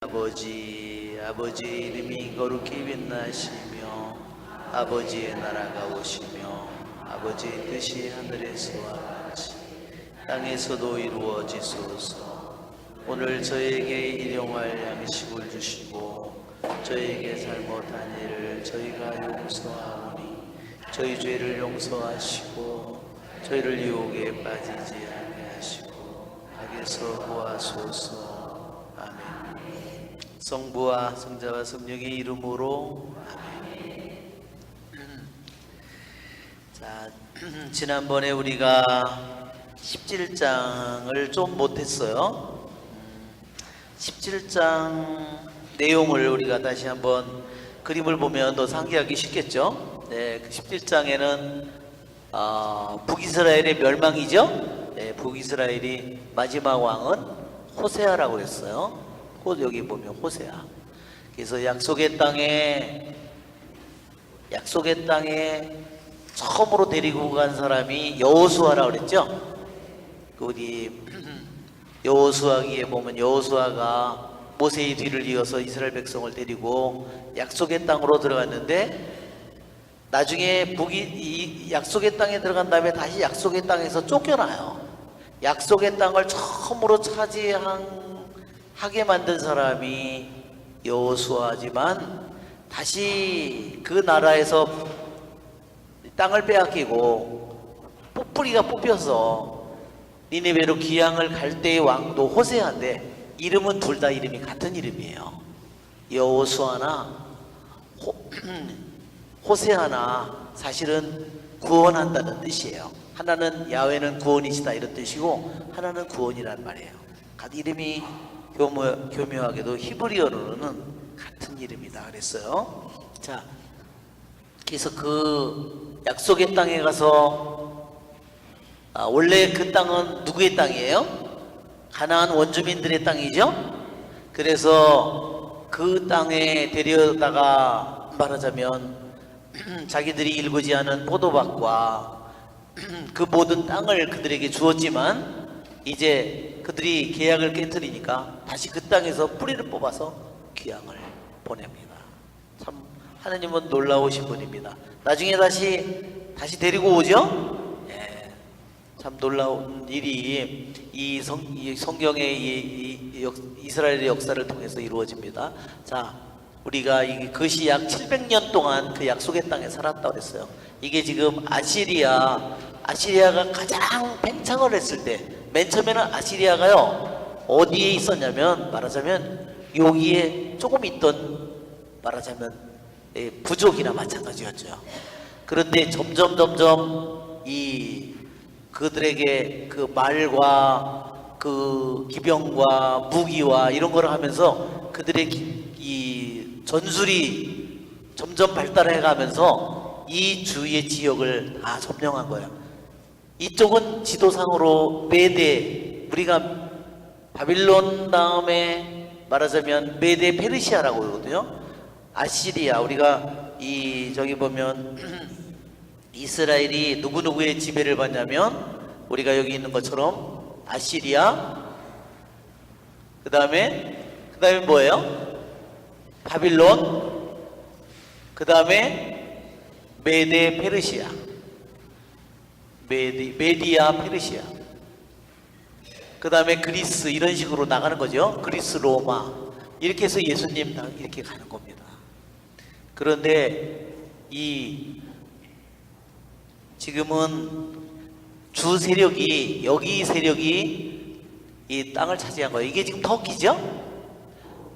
아버지 이름이 거룩히 빛나시며 아버지의 나라가 오시며 아버지의 뜻이 하늘에서와 같이 땅에서도 이루어지소서. 오늘 저에게 일용할 양식을 주시고 저에게 잘못한 일을 저희가 용서하오니 저희 죄를 용서하시고 저희를 유혹에 빠지지 않게 하시고 악에서 구하소서. 아멘. 성부와 성자와 성령의 이름으로 아멘. 자, 지난번에 우리가 17장을 좀 못했어요. 17장 내용을 우리가 다시 한번 그림을 보면 더 상기하기 쉽겠죠. 네, 그 17장에는 북이스라엘의 멸망이죠. 네, 북이스라엘이 마지막 왕은 호세아라고 그랬어요. 여기 보면 호세아. 그래서 약속의 땅에 처음으로 데리고 간 사람이 여호수아라고 그랬죠. 우리 여호수아기에 보면 여호수아가 모세의 뒤를 이어서 이스라엘 백성을 데리고 약속의 땅으로 들어갔는데 나중에 이 약속의 땅에 들어간 다음에 다시 약속의 땅에서 쫓겨나요. 약속의 땅을 처음으로 차지하게 만든 사람이 여호수아지만 다시 그 나라에서 땅을 빼앗기고 뿌리가 뽑혀서 니네베로 귀향을 갈 때의 왕도 호세아인데 이름은 둘 다 이름이 같은 이름이에요. 여호수아나 호세아나 사실은 구원한다는 뜻이에요. 하나는 야훼는 구원이시다 이런 뜻이고 하나는 구원이란 말이에요. 이름이 교묘하게도 히브리어로는 같은 이름이다 그랬어요. 자, 그래서 그 약속의 땅에 가서 원래 그 땅은 누구의 땅이에요? 가나안 원주민들의 땅이죠. 그래서 그 땅에 데려다가 말하자면 자기들이 일구지 않은 포도밭과 그 모든 땅을 그들에게 주었지만 이제 그들이 계약을 깨뜨리니까 다시 그 땅에서 뿌리를 뽑아서 귀향을 보냅니다. 참 하나님은 놀라우신 분입니다. 나중에 다시 데리고 오죠. 예, 참 놀라운 일이 이 성경의 이스라엘의 역사를 통해서 이루어집니다. 자, 우리가 그것이 약 700년 동안 그 약속의 땅에 살았다고 그랬어요. 이게 지금 아시리아가 가장 팽창을 했을 때, 맨 처음에는 아시리아가요 어디에 있었냐면 말하자면 여기에 조금 있던 말하자면 부족이나 마찬가지였죠. 그런데 점점 그들에게 그 말과 그 기병과 무기와 이런 거를 하면서 그들의 이 전술이 점점 발달해 가면서 이 주위의 지역을 다 점령한 거예요. 이쪽은 지도상으로 메데, 우리가 바빌론 다음에 말하자면 메데 페르시아라고 그러거든요. 아시리아, 우리가 저기 보면 이스라엘이 누구누구의 지배를 받냐면 우리가 여기 있는 것처럼 아시리아, 그 다음에 뭐예요? 바빌론, 그 다음에 메데 페르시아, 메디아 페르시아, 그 다음에 그리스, 이런 식으로 나가는 거죠. 그리스, 로마, 이렇게 해서 예수님 이렇게 가는 겁니다. 그런데 지금은 주 세력이, 여기 세력이 이 땅을 차지한 거예요. 이게 지금 터키죠.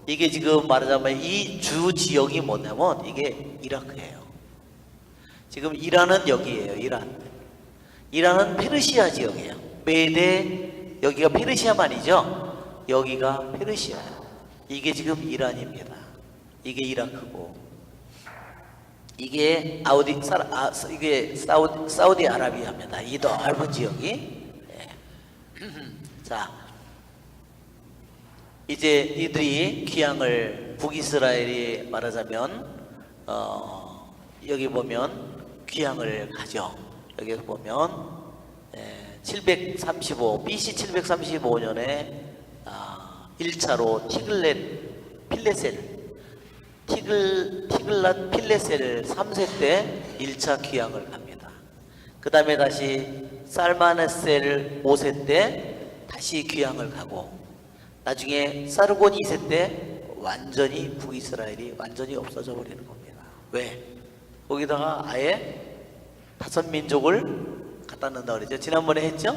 이게 지금 말하자면 이 주 지역이 뭐냐면 이게 이라크예요. 지금 이란은 여기예요. 이란은 페르시아 지역이에요. 메데, 여기가 페르시아만이죠. 여기가 페르시아예요. 이게 지금 이란입니다. 이게 이라크고 이게 사우디 아라비아입니다. 이 넓은 지역이. 네. 자, 이제 이들이 귀향을 북이스라엘이 말하자면 여기 보면 귀향을 가죠. 여기 보면 735 BC 735년에 1차로 티글랏 필레셀 3세 때 1차 귀향을 갑니다. 그 다음에 다시 살마네셀 5세 때 다시 귀향을 가고, 나중에 사르곤 2세 때 완전히 북이스라엘이 완전히 없어져 버리는 겁니다. 왜? 거기다가 아예 5민족을 갖다 넣는다 그랬죠. 지난번에 했죠.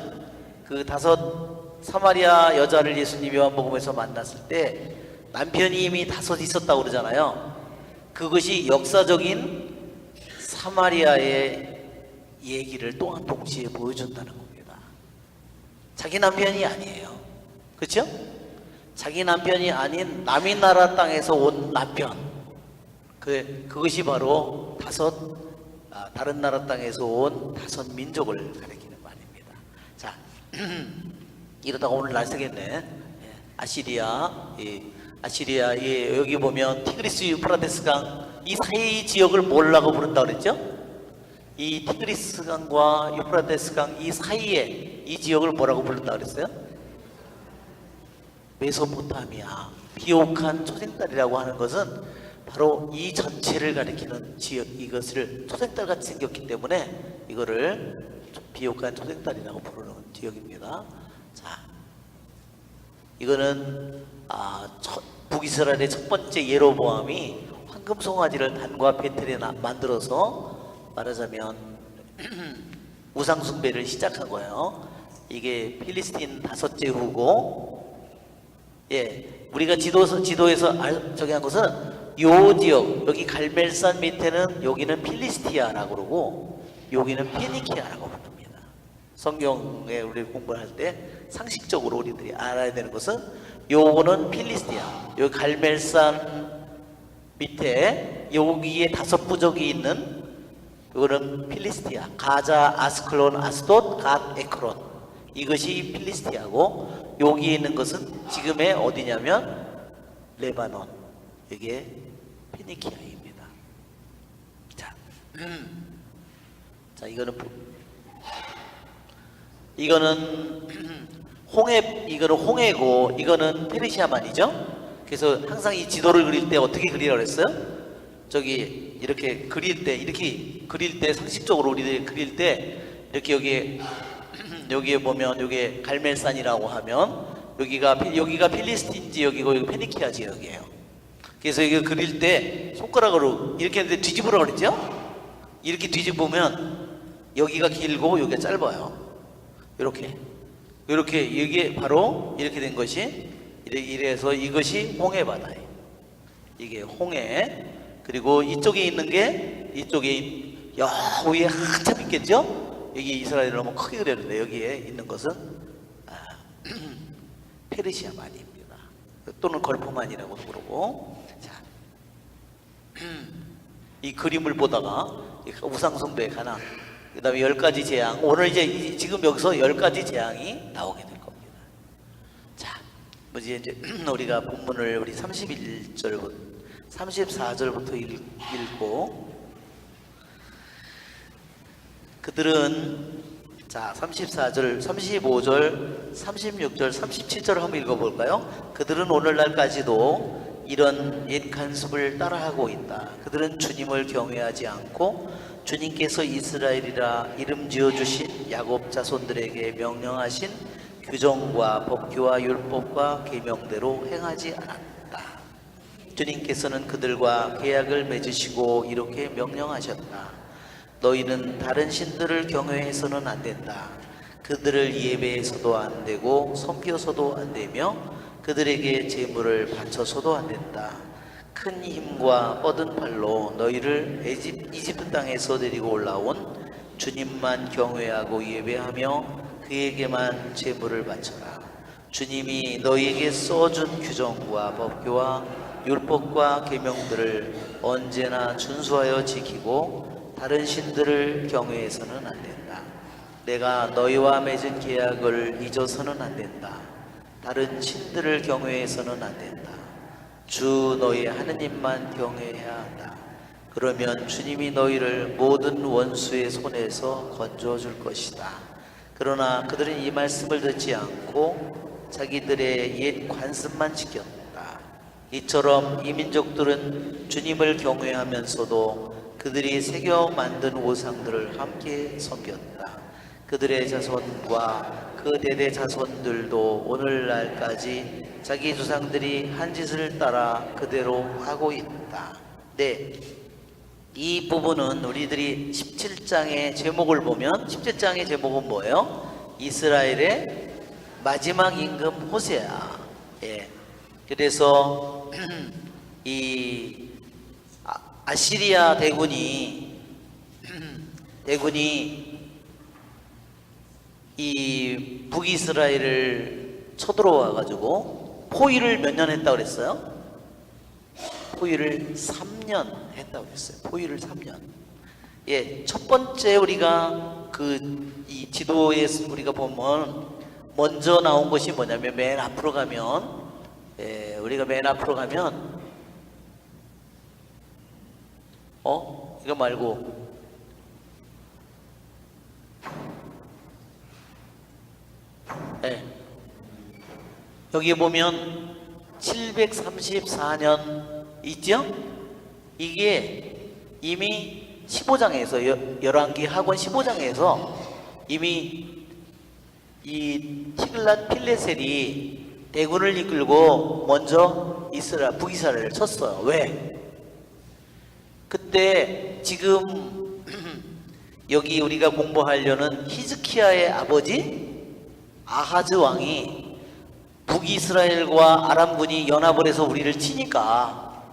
그 5 사마리아 여자를 예수님이 요한복음에서 만났을 때 남편이 이미 5 있었다고 그러잖아요. 그것이 역사적인 사마리아의 얘기를 또한 동시에 보여준다는 겁니다. 자기 남편이 아니에요. 그렇죠? 자기 남편이 아닌 남의 나라 땅에서 온 남편, 그것이 바로 다른 나라 땅에서 온 5 민족을 가리키는 말입니다. 자, 이러다가 오늘 날 새겠네. 아시리아, 여기 보면 티그리스 유프라테스 강 이 사이 지역을 뭐라고 부른다 그랬죠? 이 티그리스 강과 유프라테스 강 이 사이에 이 지역을 뭐라고 부른다 그랬어요? 메소포타미아, 비옥한 초생딸이라고 하는 것은 바로 이 전체를 가리키는 지역, 이것을 초생딸같이 생겼기 때문에 이거를 비옥한 초생딸이라고 부르는 지역입니다. 자, 이거는 북이스라엘의 첫 번째 예로보암이 황금 송아지를 단과 베텔에 만들어서 말하자면 우상 숭배를 시작한 거예요. 이게 필리스틴 5째 후고, 우리가 지도에서 저기 한 것은 요 지역, 여기 갈멜산 밑에는 여기는 필리스티아라고 그러고 여기는 페니키아라고 부릅니다. 성경에 우리 공부할 때 상식적으로 우리들이 알아야 되는 것은 요거는 필리스티아, 여기 갈멜산 밑에 여기에 5 부족이 있는 이거는 필리스티아, 가자, 아스클론, 아스돗, 갓, 에크론, 이것이 필리스티아고, 여기에 있는 것은 지금의 어디냐면 레바논, 이게 페니키아입니다. 자, 이거는 홍해고 이거는 페르시아만이죠. 그래서 항상 이 지도를 그릴 때 어떻게 그리라고 했어요? 저기 이렇게 그릴 때 상식적으로 우리들이 그릴 때 이렇게 여기에 보면 여기에 갈멜산이라고 하면 여기가 필리스틴 지역이고 여기 페니키아 지역이에요. 그래서 이거 그릴 때 손가락으로 이렇게 했는데 뒤집으라고 그랬죠? 이렇게 뒤집으면 여기가 길고 여기가 짧아요. 이렇게 이게 바로 이렇게 된 것이, 이래서 이것이 홍해 바다예요. 이게 홍해. 그리고 이쪽에 있는 게, 이쪽에 위에 한참 있겠죠? 여기 이스라엘을 너무 크게 그렸는데 여기에 있는 것은 페르시아만입니다. 또는 걸프만이라고도 그러고. 자, 이 그림을 보다가 우상숭배에 관한, 그 다음에 10가지 재앙, 오늘 지금 여기서 10가지 재앙이 나오게 될 겁니다. 자, 이제 우리가 본문을 우리 31절부터 34절부터 읽고, 그들은, 자, 34절, 35절, 36절, 37절 한번 읽어볼까요? 그들은 오늘날까지도 이런 옛 간습을 따라하고 있다. 그들은 주님을 경외하지 않고 주님께서 이스라엘이라 이름 지어주신 야곱 자손들에게 명령하신 규정과 법규와 율법과 계명대로 행하지 않았다. 주님께서는 그들과 계약을 맺으시고 이렇게 명령하셨다. 너희는 다른 신들을 경외해서는 안 된다. 그들을 예배해서도 안 되고 섬겨서도 안 되며 그들에게 제물을 바쳐서도 안 된다. 큰 힘과 뻗은 팔로 너희를 이집트 땅에서 데리고 올라온 주님만 경외하고 예배하며 그에게만 제물을 바쳐라. 주님이 너희에게 써준 규정과 법규와 율법과 계명들을 언제나 준수하여 지키고 다른 신들을 경외해서는 안 된다. 내가 너희와 맺은 계약을 잊어서는 안 된다. 다른 신들을 경외해서는 안 된다. 주 너희 하느님만 경외해야 한다. 그러면 주님이 너희를 모든 원수의 손에서 건져 줄 것이다. 그러나 그들은 이 말씀을 듣지 않고 자기들의 옛 관습만 지켰다. 이처럼 이 민족들은 주님을 경외하면서도 그들이 새겨 만든 우상들을 함께 섬겼다. 그들의 자손과 그 대대 자손들도 오늘날까지 자기 조상들이 한 짓을 따라 그대로 하고 있다. 네, 이 부분은 우리들이 17장의 제목을 보면 17장의 제목은 뭐예요? 이스라엘의 마지막 임금 호세아. 예. 그래서 이 아시리아 대군이 이 북이스라엘을 쳐들어와 가지고 포위를 몇 년 했다고 그랬어요? 포위를 3년 했다고 그랬어요. 포위를 3년. 예, 첫 번째 우리가 이 지도에 우리가 보면 먼저 나온 것이 뭐냐면 맨 앞으로 가면 우리가 맨 앞으로 가면 이거 말고 여기 보면 734년 있죠? 이게 이미 15장에서 열왕기 하권 15장에서 이미 이 티글랏 필레셀이 대군을 이끌고 먼저 북이스라엘을 쳤어요. 왜? 그때 지금 여기 우리가 공부하려는 히즈키야의 아버지 아하즈 왕이 북이스라엘과 아람군이 연합을 해서 우리를 치니까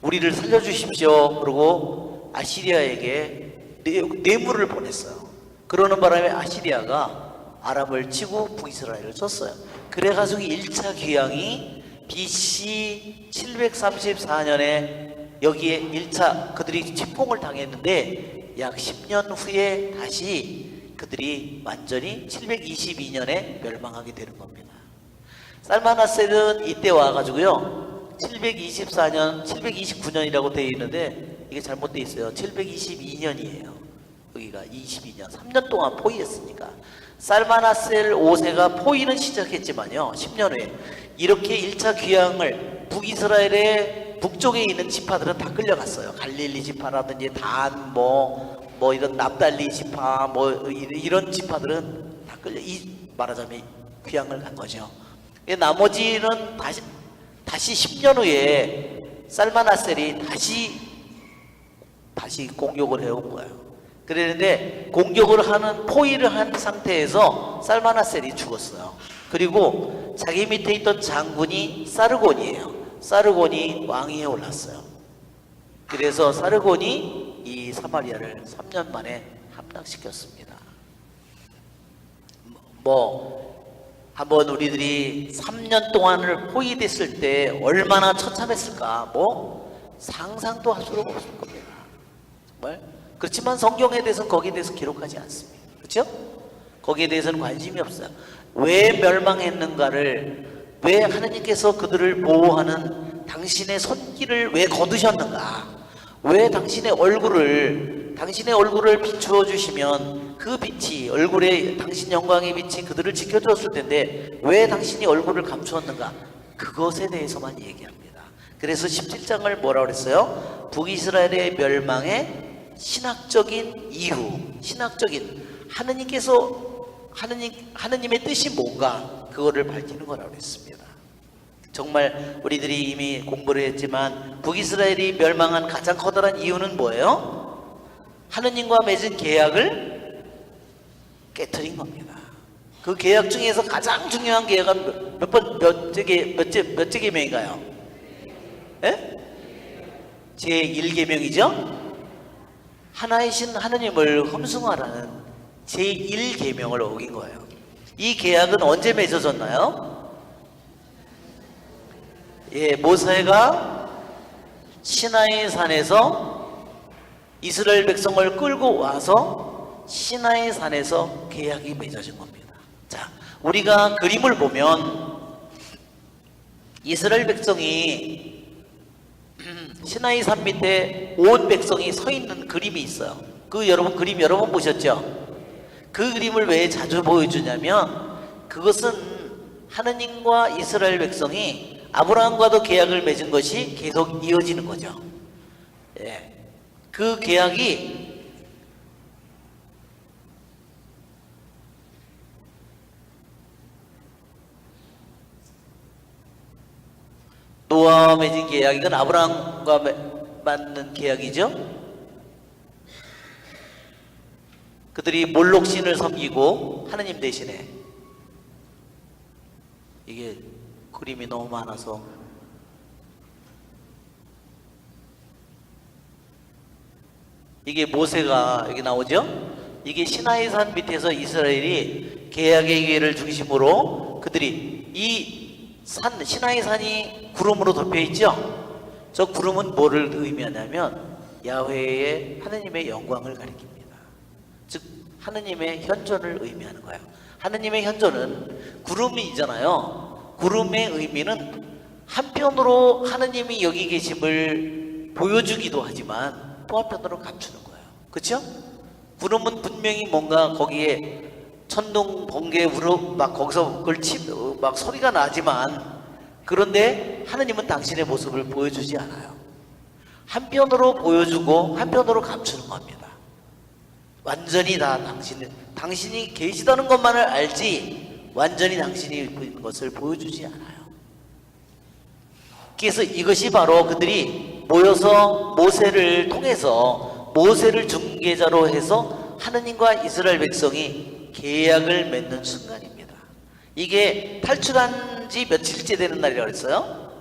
우리를 살려주십시오. 그러고 아시리아에게 뇌물을 보냈어요. 그러는 바람에 아시리아가 아람을 치고 북이스라엘을 쳤어요. 그래가지고 1차 귀향이 BC 734년에 여기에 1차 그들이 침공을 당했는데 약 10년 후에 다시 그들이 완전히 722년에 멸망하게 되는 겁니다. 살마나셀은 이때 와가지고요 724년 729년이라고 되어 있는데 이게 잘못되어 있어요. 722년이에요 여기가 22년 3년 동안 포위했으니까. 살마나셀 5세가 포위는 시작했지만요 10년 후에 이렇게 1차 귀향을 북이스라엘의 북쪽에 있는 지파들은 다 끌려갔어요. 갈릴리 지파라든지 단 뭐 이런 납달리 지파 뭐 이런 지파들은 다 말하자면 귀향을 간 거죠. 나머지는 다시 10년 후에 살마나셀이 다시 공격을 해온 거예요. 그랬는데 공격을 하는 포위를 한 상태에서 살마나셀이 죽었어요. 그리고 자기 밑에 있던 장군이 사르곤이에요. 사르곤이 왕위에 올랐어요. 그래서 사르곤이 이 사마리아를 3년 만에 함락시켰습니다. 한번 우리들이 3년 동안을 포위됐을 때 얼마나 처참했을까 상상도 할 수가 없을 겁니다. 정말. 그렇지만 성경에 대해서는 거기에 대해서 기록하지 않습니다. 그렇죠? 거기에 대해서는 관심이 없어요. 왜 멸망했는가를, 왜 하나님께서 그들을 보호하는 당신의 손길을 왜 거두셨는가, 왜 당신의 얼굴을 비추어 주시면 그 빛이 얼굴에 당신 영광의 빛이 그들을 지켜주었을 텐데 왜 당신이 얼굴을 감추었는가, 그것에 대해서만 얘기합니다. 그래서 17장을 뭐라고 그랬어요? 북이스라엘의 멸망의 신학적인 이유, 신학적인 하느님의 뜻이 뭔가 그거를 밝히는 거라고 했습니다. 정말 우리들이 이미 공부를 했지만 북이스라엘이 멸망한 가장 커다란 이유는 뭐예요? 하느님과 맺은 계약을 깨트린 겁니다. 그 계약 중에서 가장 중요한 계약은 몇째 계명인가요? 예? 제1계명이죠? 하나이신 하느님을 흠숭하라는 제1계명을 어긴 거예요. 이 계약은 언제 맺어졌나요? 모세가 시나이 산에서 이스라엘 백성을 끌고 와서 시나이 산에서 계약이 맺어진 겁니다. 자, 우리가 그림을 보면 이스라엘 백성이 시나이 산 밑에 온 백성이 서 있는 그림이 있어요. 그림 여러 번 보셨죠? 그 그림을 왜 자주 보여주냐면 그것은 하느님과 이스라엘 백성이 아브라함과도 계약을 맺은 것이 계속 이어지는 거죠. 예. 그 계약이 노아와 맺은 계약, 이건 아브라함과 맞는 계약이죠. 그들이 몰록신을 섬기고 하느님 대신에, 이게 그림이 너무 많아서 이게 모세가 여기 나오죠. 이게 시나이산 밑에서 이스라엘이 계약의 기회를 중심으로 그들이 이 산, 시나이산이 구름으로 덮여 있죠. 저 구름은 뭐를 의미하냐면 야훼의 하느님의 영광을 가리킵니다. 즉 하느님의 현존을 의미하는 거예요. 하느님의 현존은 구름이잖아요. 구름의 의미는 한편으로 하느님이 여기 계심을 보여주기도 하지만 또 한편으로 감추는 거예요. 그렇죠? 구름은 분명히 뭔가 거기에 천둥 번개 우르 막 거기서 막 소리가 나지만, 그런데 하느님은 당신의 모습을 보여주지 않아요. 한편으로 보여주고 한편으로 감추는 겁니다. 완전히 다 당신이 계시다는 것만을 알지 완전히 당신이 있는 것을 보여주지 않아요. 그래서 이것이 바로 그들이 모여서 모세를 통해서, 모세를 중개자로 해서 하느님과 이스라엘 백성이 계약을 맺는 순간입니다. 이게 탈출한 지 며칠째 되는 날이라고 그랬어요.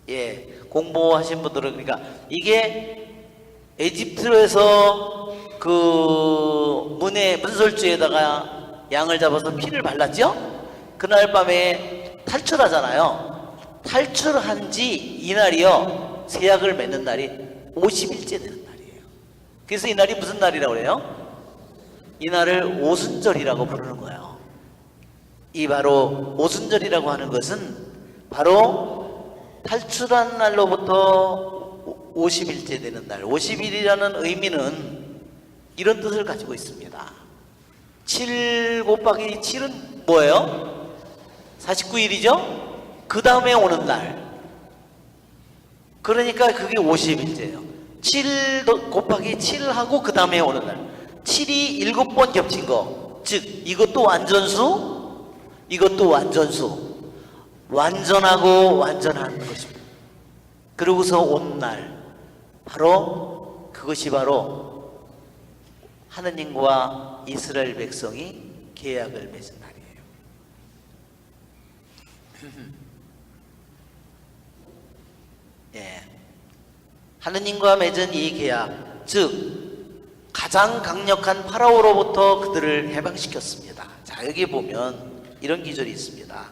예, 공부하신 분들은, 그러니까 이게 에집트에서 그 문설주에다가 양을 잡아서 피를 발랐죠. 그날 밤에 탈출하잖아요. 탈출한 지 이날이요, 세약을 맺는 날이 50일째 되는 날이에요. 그래서 이 날이 무슨 날이라고 그래요? 이 날을 오순절이라고 부르는 거예요. 이 바로 오순절이라고 하는 것은 바로 탈출한 날로부터 50일째 되는 날, 50일이라는 의미는 이런 뜻을 가지고 있습니다. 7 곱하기 7은 뭐예요? 49일이죠? 그 다음에 오는 날. 그러니까 그게 50일째예요. 7 곱하기 7하고 그 다음에 오는 날. 7이 7번 겹친 거, 즉 이것도 완전수, 이것도 완전수, 완전하고 완전한 것입니다. 그러고서 온 날, 바로 그것이 바로 하느님과 이스라엘 백성이 계약을 맺은 날이에요. 예, 하느님과 맺은 이 계약, 즉 가장 강력한 파라오로부터 그들을 해방시켰습니다. 자, 여기 보면 이런 기절이 있습니다.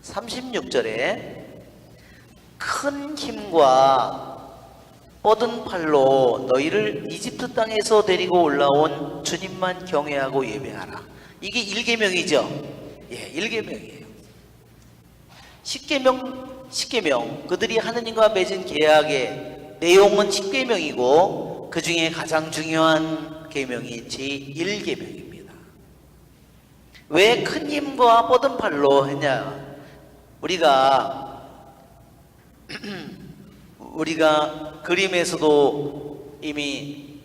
36절에 큰 힘과 뻗은 팔로 너희를 이집트 땅에서 데리고 올라온 주님만 경외하고 예배하라. 이게 1계명이죠. 예, 1계명이에요. 10계명, 그들이 하느님과 맺은 계약의 내용은 10계명이고 그 중에 가장 중요한 계명이 제1계명입니다. 왜 큰 힘과 뻗은 팔로 했냐? 우리가 그림에서도 이미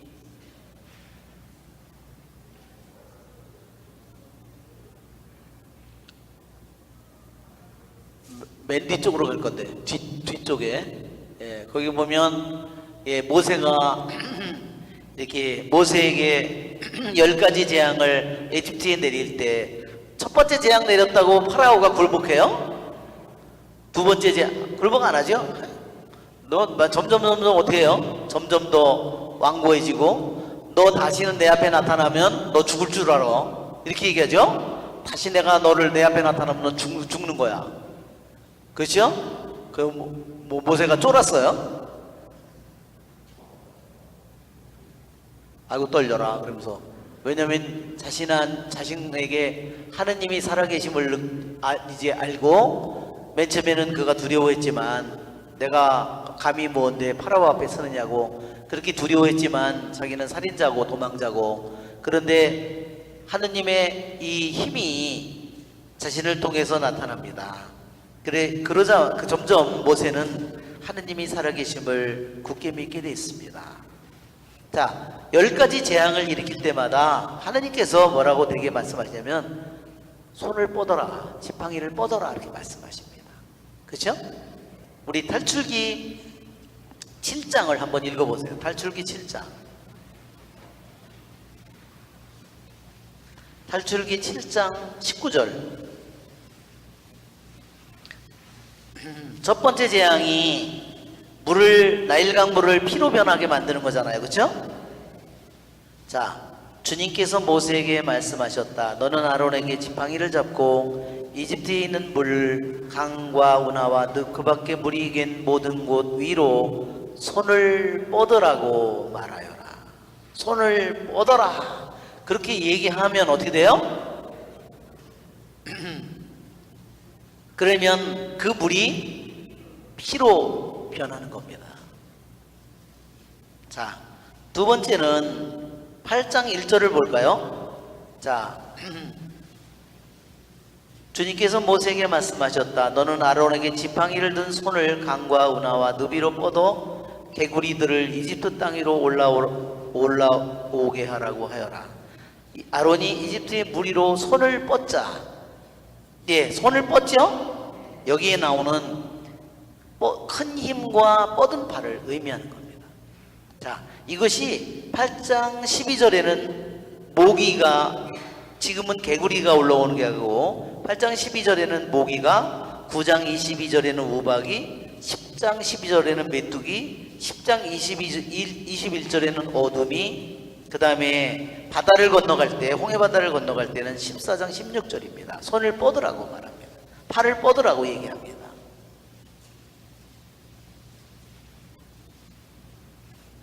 맨 뒤쪽으로 갈 건데 뒤쪽에, 예, 거기 보면, 예, 모세가 이렇게 모세에게 10가지 재앙을 에집트에 내릴 때 첫 번째 재앙 내렸다고 파라오가 굴복해요? 두 번째 재앙 굴복 안 하죠? 너 점점 어떻게 해요? 점점 더 완고해지고, 너 다시는 내 앞에 나타나면 너 죽을 줄 알아, 이렇게 얘기하죠? 다시 내가 너를 내 앞에 나타나면 너 죽는 거야. 그렇죠? 그 모세가 쫄았어요. 아이고 떨려라 그러면서. 왜냐면 자신에게 하느님이 살아계심을 이제 알고, 맨 처음에는 그가 두려워했지만, 내가 감히 뭔데 파라오 앞에 서느냐고 그렇게 두려워했지만, 자기는 살인자고 도망자고, 그런데 하느님의 이 힘이 자신을 통해서 나타납니다. 그러자 점점 모세는 하느님이 살아계심을 굳게 믿게 됐습니다. 자, 10가지 재앙을 일으킬 때마다 하느님께서 뭐라고 되게 말씀하시냐면 손을 뻗어라, 지팡이를 뻗어라 이렇게 말씀하십니다. 그렇죠? 우리 탈출기 7장을 한번 읽어보세요. 탈출기 7장. 탈출기 7장 19절. 첫 번째 재앙이 나일강 물을 피로 변하게 만드는 거잖아요. 그렇죠? 자, 주님께서 모세에게 말씀하셨다. 너는 아론에게 지팡이를 잡고 이집트에 있는 물, 강과 운하와 그 밖에 물이 갠 모든 곳 위로 손을 뻗으라고 말하여라. 손을 뻗어라. 그렇게 얘기하면 어떻게 돼요? 그러면 그 물이 피로 변하는 겁니다. 자, 두 번째는 8장 1절을 볼까요? 자, 주님께서 모세에게 말씀하셨다. 너는 아론에게 지팡이를 든 손을 강과 운하와 너비로 뻗어 개구리들을 이집트 땅 위로 올라오게 하라고 하여라. 아론이 이집트의 무리로 손을 뻗자. 예, 손을 뻗죠? 여기에 나오는 큰 힘과 뻗은 팔을 의미하는 겁니다. 자, 이것이 8장 12절에는 모기가, 지금은 개구리가 올라오는 게 아니고 8장 12절에는 모기가, 9장 22절에는 우박이, 10장 12절에는 메뚜기, 10장 21절에는 어둠이, 그 다음에 바다를 건너갈 때, 홍해바다를 건너갈 때는 14장 16절입니다. 손을 뻗으라고 말합니다. 팔을 뻗으라고 얘기합니다.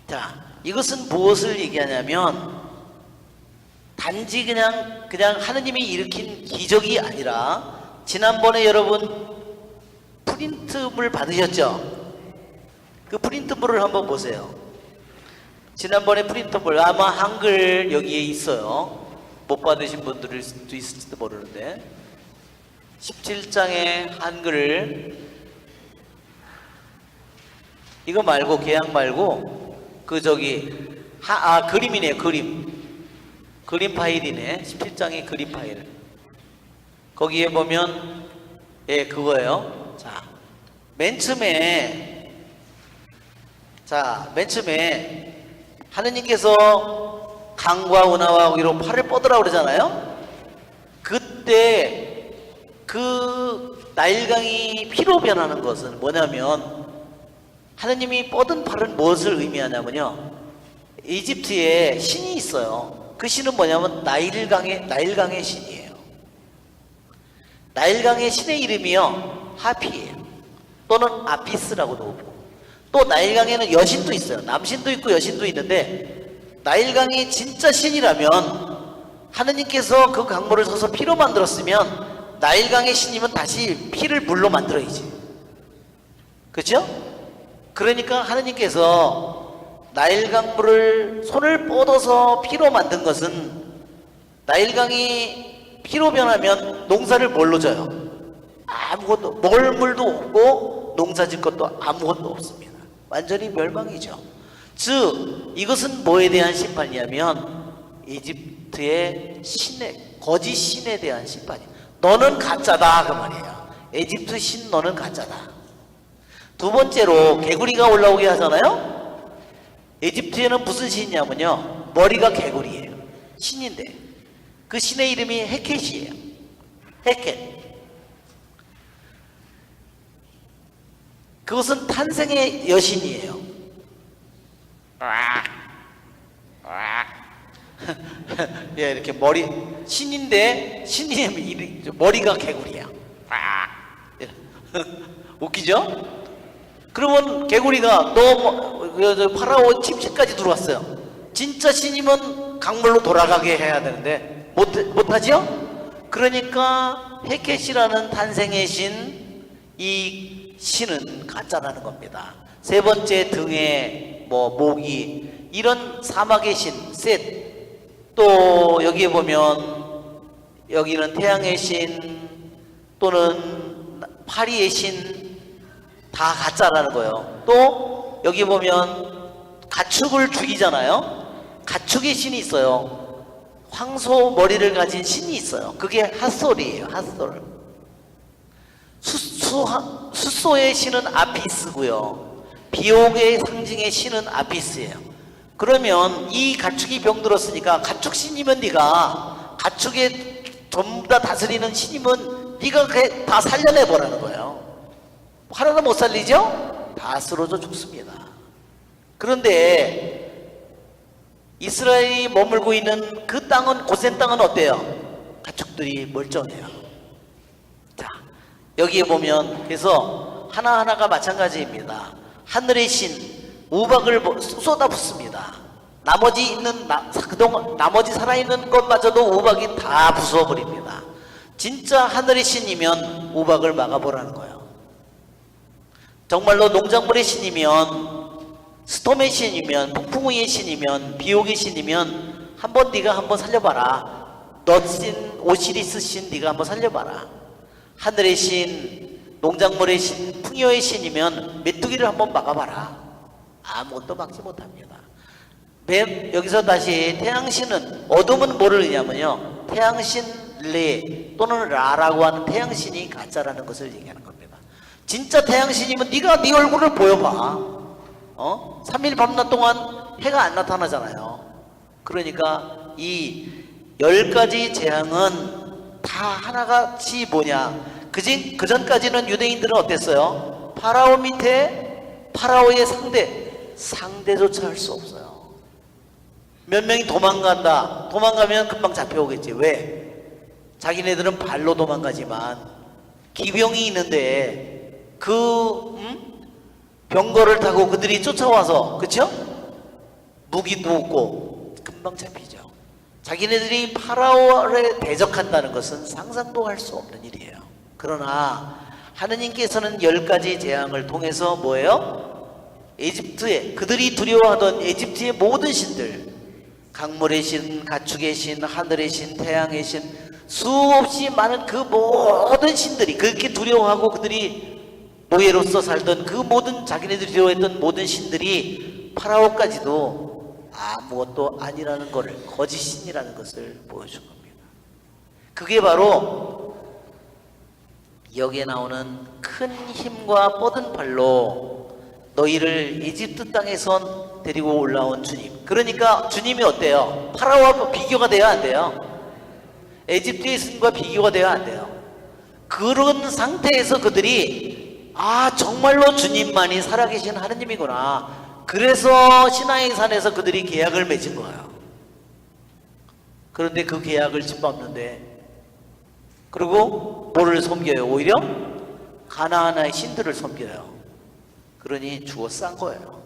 자, 이것은 무엇을 얘기하냐면 단지 그냥 하느님이 일으킨 기적이 아니라, 지난번에 여러분 프린트물 받으셨죠? 그 프린트물을 한번 보세요. 지난번에 프린터물 아마 한글 여기에 있어요. 못 받으신 분들일 수도 있을지도 모르는데 17장의 한글을, 이거 말고 계약 말고 그림이네요. 그림 파일이네. 17장의 그림 파일. 거기에 보면 예, 그거예요. 자, 맨 처음에 하느님께서 강과 운하와 위로 팔을 뻗으라고 그러잖아요. 그때 그 나일강이 피로 변하는 것은 뭐냐면, 하느님이 뻗은 팔은 무엇을 의미하냐면요, 이집트에 신이 있어요. 그 신은 뭐냐면 나일강의 신이에요. 나일강의 신의 이름이요 하피예요. 또는 아피스라고도 하고, 또 나일강에는 여신도 있어요. 남신도 있고 여신도 있는데, 나일강이 진짜 신이라면 하느님께서 그 강물을 서서 피로 만들었으면 나일강의 신이면 다시 피를 물로 만들어야지. 그렇죠? 그러니까 하느님께서 나일강물을 손을 뻗어서 피로 만든 것은, 나일강이 피로 변하면 농사를 뭘로 져요? 아무것도, 먹을 물도 없고 농사질 것도 아무것도 없습니다. 완전히 멸망이죠. 즉 이것은 뭐에 대한 심판이냐면 이집트의 거짓 신에 대한 심판이에요. 너는 가짜다 그 말이에요. 이집트 신 너는 가짜다. 두 번째로 개구리가 올라오게 하잖아요. 이집트에는 무슨 신이냐면요, 머리가 개구리예요. 신인데 그 신의 이름이 헤켓이에요. 헤켓. 그것은 탄생의 여신이에요. 예, 이렇게 신인데 신이 머리가 개구리야. 예. 웃기죠? 그러면 개구리가 파라오 침실까지 들어왔어요. 진짜 신이면 강물로 돌아가게 해야 되는데 못하죠? 그러니까 헤켓이라는 탄생의 신, 이 신은 가짜라는 겁니다. 세 번째, 등에 모기, 이런 사막의 신 셋, 또 여기에 보면 여기는 태양의 신 또는 파리의 신 다 가짜라는 거예요. 또 여기 보면 가축을 죽이잖아요. 가축의 신이 있어요. 황소 머리를 가진 신이 있어요. 그게 핫솔이에요. 핫솔. 숫소의 신은 아피스고요. 비옥의 상징의 신은 아피스예요. 그러면 이 가축이 병들었으니까 가축 신이면 네가 가축에 전부 다 다스리는 신이면 네가 다 살려내보라는 거예요. 하나도 못 살리죠? 다 쓰러져 죽습니다. 그런데 이스라엘이 머물고 있는 그 땅은, 고센 땅은 어때요? 가축들이 멀쩡해요. 자, 여기에 보면 그래서 하나하나가 마찬가지입니다. 하늘의 신 우박을 쏟아붓습니다. 나머지 있는 그동안 나머지 살아있는 것마저도 우박이 다 부숴버립니다. 진짜 하늘의 신이면 우박을 막아보라는 거예요. 정말로 농작물의 신이면, 스톰의 신이면, 폭풍우의 신이면, 비옥의 신이면 한번 네가 한번 살려봐라. 넛신, 오시리스 신 네가 한번 살려봐라. 하늘의 신, 농작물의 신, 풍요의 신이면 메뚜기를 한번 막아봐라. 아무것도 막지 못합니다. 여기서 다시 태양신은, 어둠은 뭐를 의미하면요, 태양신 레 또는 라라고 하는 태양신이 가짜라는 것을 얘기하는 겁니다. 진짜 태양신이면 네가 네 얼굴을 보여봐. 3일 밤낮 동안 해가 안 나타나잖아요. 그러니까 이 10가지 재앙은 다 하나같이 뭐냐, 그 전까지는 유대인들은 어땠어요? 파라오 밑에 파라오의 상대조차 할 수 없어요. 몇 명이 도망가면 금방 잡혀오겠지. 왜? 자기네들은 발로 도망가지만 기병이 있는데 병거를 타고 그들이 쫓아와서, 그쵸? 무기도 없고 금방 잡히죠. 자기네들이 파라오를 대적한다는 것은 상상도 할 수 없는 일이에요. 그러나 하느님께서는 10가지 재앙을 통해서 뭐예요? 에집트에, 그들이 두려워하던 에집트의 모든 신들, 강물의 신, 가축의 신, 하늘의 신, 태양의 신, 수없이 많은 그 모든 신들이, 그렇게 두려워하고 그들이 노예로서 살던 그 모든, 자기네들이 두려워했던 모든 신들이 파라오까지도 아무것도 아니라는 것을, 거짓신이라는 것을 보여준 겁니다. 그게 바로 여기에 나오는 큰 힘과 뻗은 팔로 너희를 이집트 땅에선 데리고 올라온 주님. 그러니까 주님이 어때요? 파라오와 비교가 돼야 안 돼요? 에집트의 신과 비교가 돼야 안 돼요? 그런 상태에서 그들이 정말로 주님만이 살아계신 하느님이구나. 그래서 시나이 산에서 그들이 계약을 맺은 거예요. 그런데 그 계약을 짓밟는데, 그리고 뭐를 섬겨요? 오히려 가나안의 신들을 섬겨요. 그러니 죽어 싼 거예요.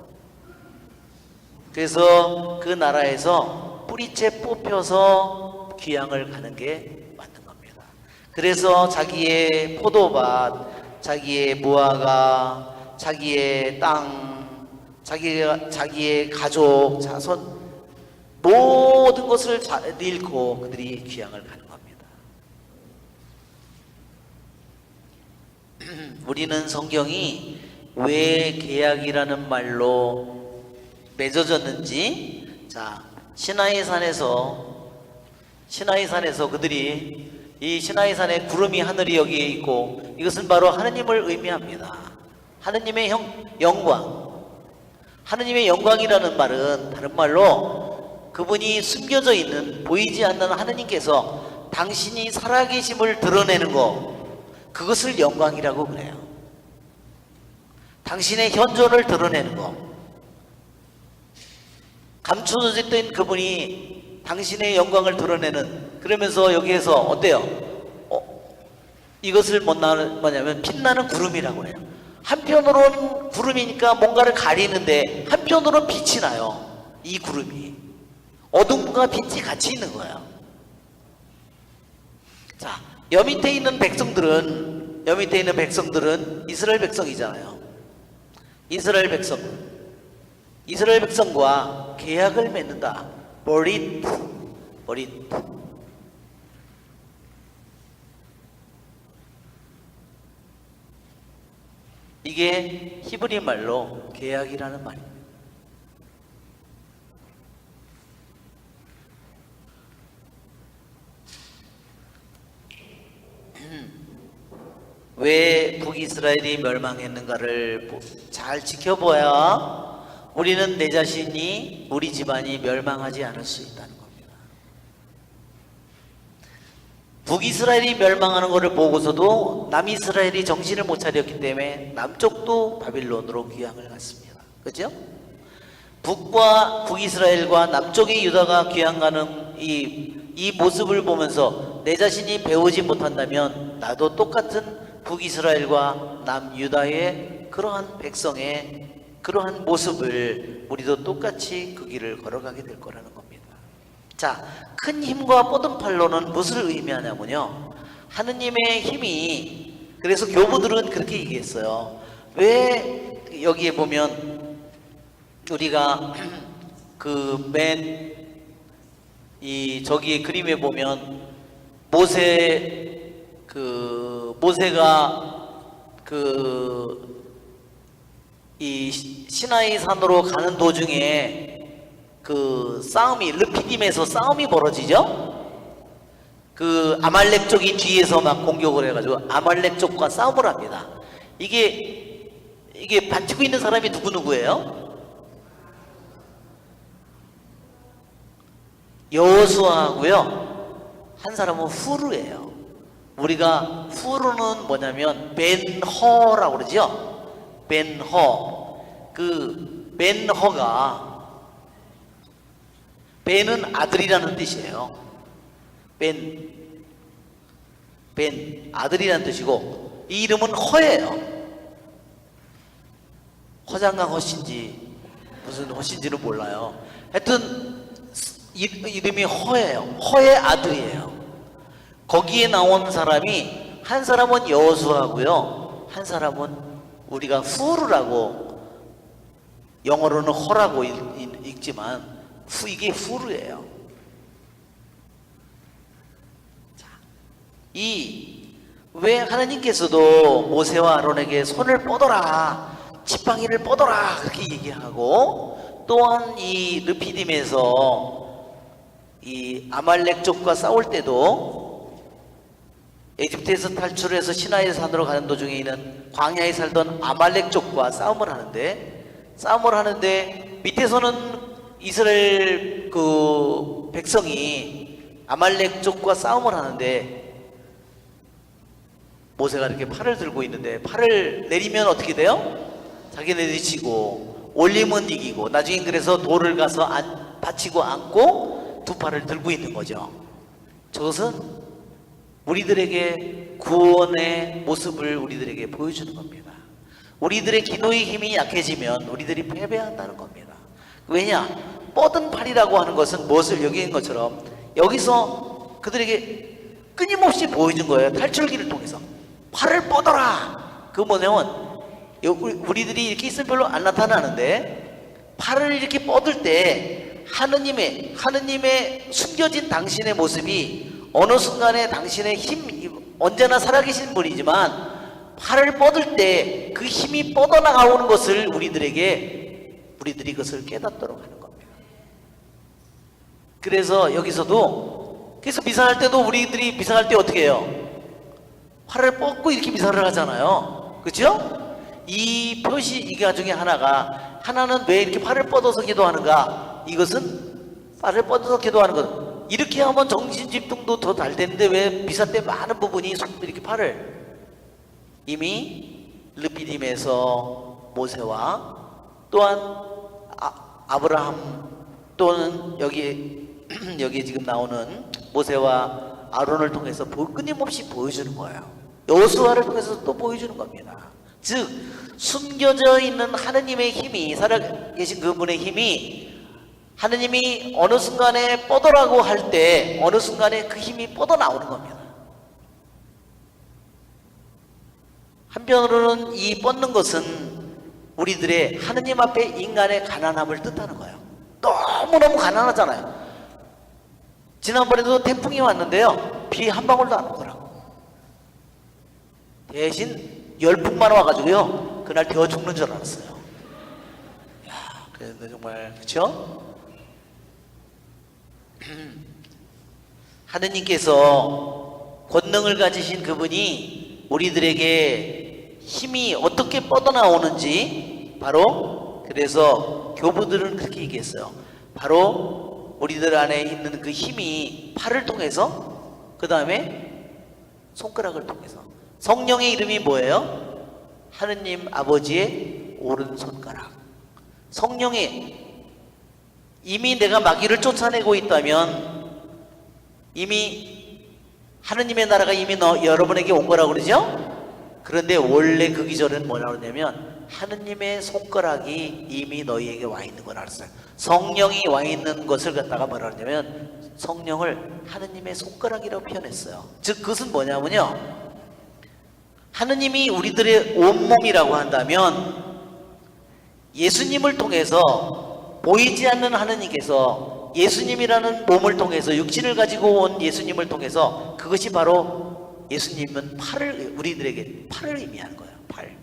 그래서 그 나라에서 뿌리채 뽑혀서 귀향을 가는 게 맞는 겁니다. 그래서 자기의 포도밭, 자기의 무화과, 자기의 땅, 자기의 가족, 자손, 모든 것을 잃고 그들이 귀향을 가는 겁니다. 우리는 성경이 왜 계약이라는 말로 맺어졌는지, 시나이 산에서 그들이, 이 시나이산에 구름이 하늘이 여기에 있고, 이것은 바로 하느님을 의미합니다. 하느님의 영광. 하느님의 영광이라는 말은 다른 말로 그분이 숨겨져 있는, 보이지 않는 하느님께서 당신이 살아계심을 드러내는 것, 그것을 영광이라고 그래요. 당신의 현존을 드러내는 것. 감춰져 있던 그분이 당신의 영광을 드러내는, 그러면서 여기에서 어때요? 이것을 뭐냐면 빛나는 구름이라고 해요. 한편으로는 구름이니까 뭔가를 가리는데 한편으로는 빛이 나요. 이 구름이 어둠과 빛이 같이 있는 거예요. 자, 여 밑에 있는 백성들은 이스라엘 백성이잖아요. 이스라엘 백성과 계약을 맺는다. 버릿. 이게 히브리 말로 계약이라는 말입니다. 왜 북이스라엘이 멸망했는가를 잘 지켜봐야 우리는 내 자신이, 우리 집안이 멸망하지 않을 수 있다는 겁니다. 북이스라엘이 멸망하는 것을 보고서도 남이스라엘이 정신을 못 차렸기 때문에 남쪽도 바빌론으로 귀향을 갔습니다. 그렇죠? 북이스라엘과 남쪽의 유다가 귀향 가는 이 모습을 보면서 내 자신이 배우지 못한다면 나도 똑같은 북이스라엘과 남유다의 그러한 백성의 그러한 모습을 우리도 똑같이 그 길을 걸어가게 될 거라는 겁니다. 자, 큰 힘과 뻗은 팔로는 무엇을 의미하냐면요, 하느님의 힘이, 그래서 교부들은 그렇게 얘기했어요. 왜 여기에 보면 우리가 그 저기 그림에 보면 모세가 이 시나이 산으로 가는 도중에 그 싸움이, 르피딤에서 싸움이 벌어지죠? 그 아말렉 쪽이 뒤에서 막 공격을 해가지고 아말렉 쪽과 싸움을 합니다. 이게 받치고 있는 사람이 누구예요? 여호수아하고요, 한 사람은 후르예요. 우리가 후르는 뭐냐면 벤허라고 그러죠. 벤허. 그 벤허가, 벤은 아들이라는 뜻이에요. 벤 아들이라는 뜻이고, 이 이름은 허예요. 허장강 허신지 무슨 허신지는 몰라요. 하여튼 이름이 허예요. 허의 아들이에요. 거기에 나온 사람이, 한 사람은 여호수아고요, 한 사람은 우리가 후르라고, 영어로는 허라고 읽지만 이게 후르예요. 자, 왜 하나님께서도 모세와 아론에게 손을 뻗어라, 지팡이를 뻗어라 그렇게 얘기하고, 또한 이 르피딤에서 이 아말렉 쪽과 싸울 때도, 에집트에서 탈출해서 시나이 산으로 가는 도중에 있는 광야에 살던 아말렉 쪽과 싸움을 하는데 밑에서는 이스라엘 그 백성이 아말렉 쪽과 싸움을 하는데, 모세가 이렇게 팔을 들고 있는데, 팔을 내리면 어떻게 돼요? 자기네들이 지고, 올리면 이기고, 나중에 그래서 돌을 가서 받치고 앉고 두 팔을 들고 있는 거죠. 저것은 우리들에게 구원의 모습을 우리들에게 보여주는 겁니다. 우리들의 기도의 힘이 약해지면 우리들이 패배한다는 겁니다. 왜냐? 뻗은 팔이라고 하는 것은 무엇을 여기는 것처럼 여기서 그들에게 끊임없이 보여준 거예요. 탈출기를 통해서 팔을 뻗어라. 그 뭐냐면 우리들이 이렇게 있으면 별로 안 나타나는데, 팔을 이렇게 뻗을 때 하느님의 숨겨진 당신의 모습이 어느 순간에 당신의 힘, 언제나 살아계신 분이지만 팔을 뻗을 때 그 힘이 뻗어나가오는 것을 우리들이 그것을 깨닫도록 하는 겁니다. 그래서 여기서도, 그래서 미사할 때도 우리들이 미사할 때 어떻게 해요? 팔을 뻗고 이렇게 미사를 하잖아요. 그렇죠? 이 표시, 이가 중에 하나는 왜 이렇게 팔을 뻗어서 기도하는가? 이것은 팔을 뻗어서 기도하는 것, 이렇게 하면 정신집중도 더 잘 되는데 왜 미사 때 많은 부분이 이렇게 팔을, 이미 르피딤에서 모세와 또한 아브라함, 또는 여기 지금 나오는 모세와 아론을 통해서 끊임없이 보여주는 거예요. 여호수아를 통해서 또 보여주는 겁니다. 즉 숨겨져 있는 하느님의 힘이, 살아계신 그분의 힘이, 하느님이 어느 순간에 뻗어라고 할 때 어느 순간에 그 힘이 뻗어 나오는 겁니다. 한편으로는 이 뻗는 것은 우리들의 하느님 앞에 인간의 가난함을 뜻하는 거예요. 너무너무 가난하잖아요. 지난번에도 태풍이 왔는데요, 비 한 방울도 안 오더라고. 대신 열풍만 와가지고요, 그날 데워 죽는 줄 알았어요. 야, 그래서 정말 그렇죠? 하느님께서 권능을 가지신 그분이 우리들에게 힘이 어떻게 뻗어나오는지 바로 그래서 교부들은 그렇게 얘기했어요. 바로 우리들 안에 있는 그 힘이 팔을 통해서 그 다음에 손가락을 통해서 성령의 이름이 뭐예요? 하느님 아버지의 오른손가락. 성령의 이미 내가 마귀를 쫓아내고 있다면 이미 하느님의 나라가 이미 여러분에게 온 거라고 그러죠? 그런데 원래 그 기절은 뭐라고 그러냐면 하느님의 손가락이 이미 너희에게 와 있는 걸 알았어요. 성령이 와 있는 것을 갖다가 뭐라 그러냐면 성령을 하느님의 손가락이라고 표현했어요. 즉 그것은 뭐냐면요, 하느님이 우리들의 온몸이라고 한다면 예수님을 통해서 보이지 않는 하느님께서 예수님이라는 몸을 통해서 육신을 가지고 온 예수님을 통해서 그것이 바로 예수님은 팔을 우리들에게 팔을 의미하는 거예요. 팔.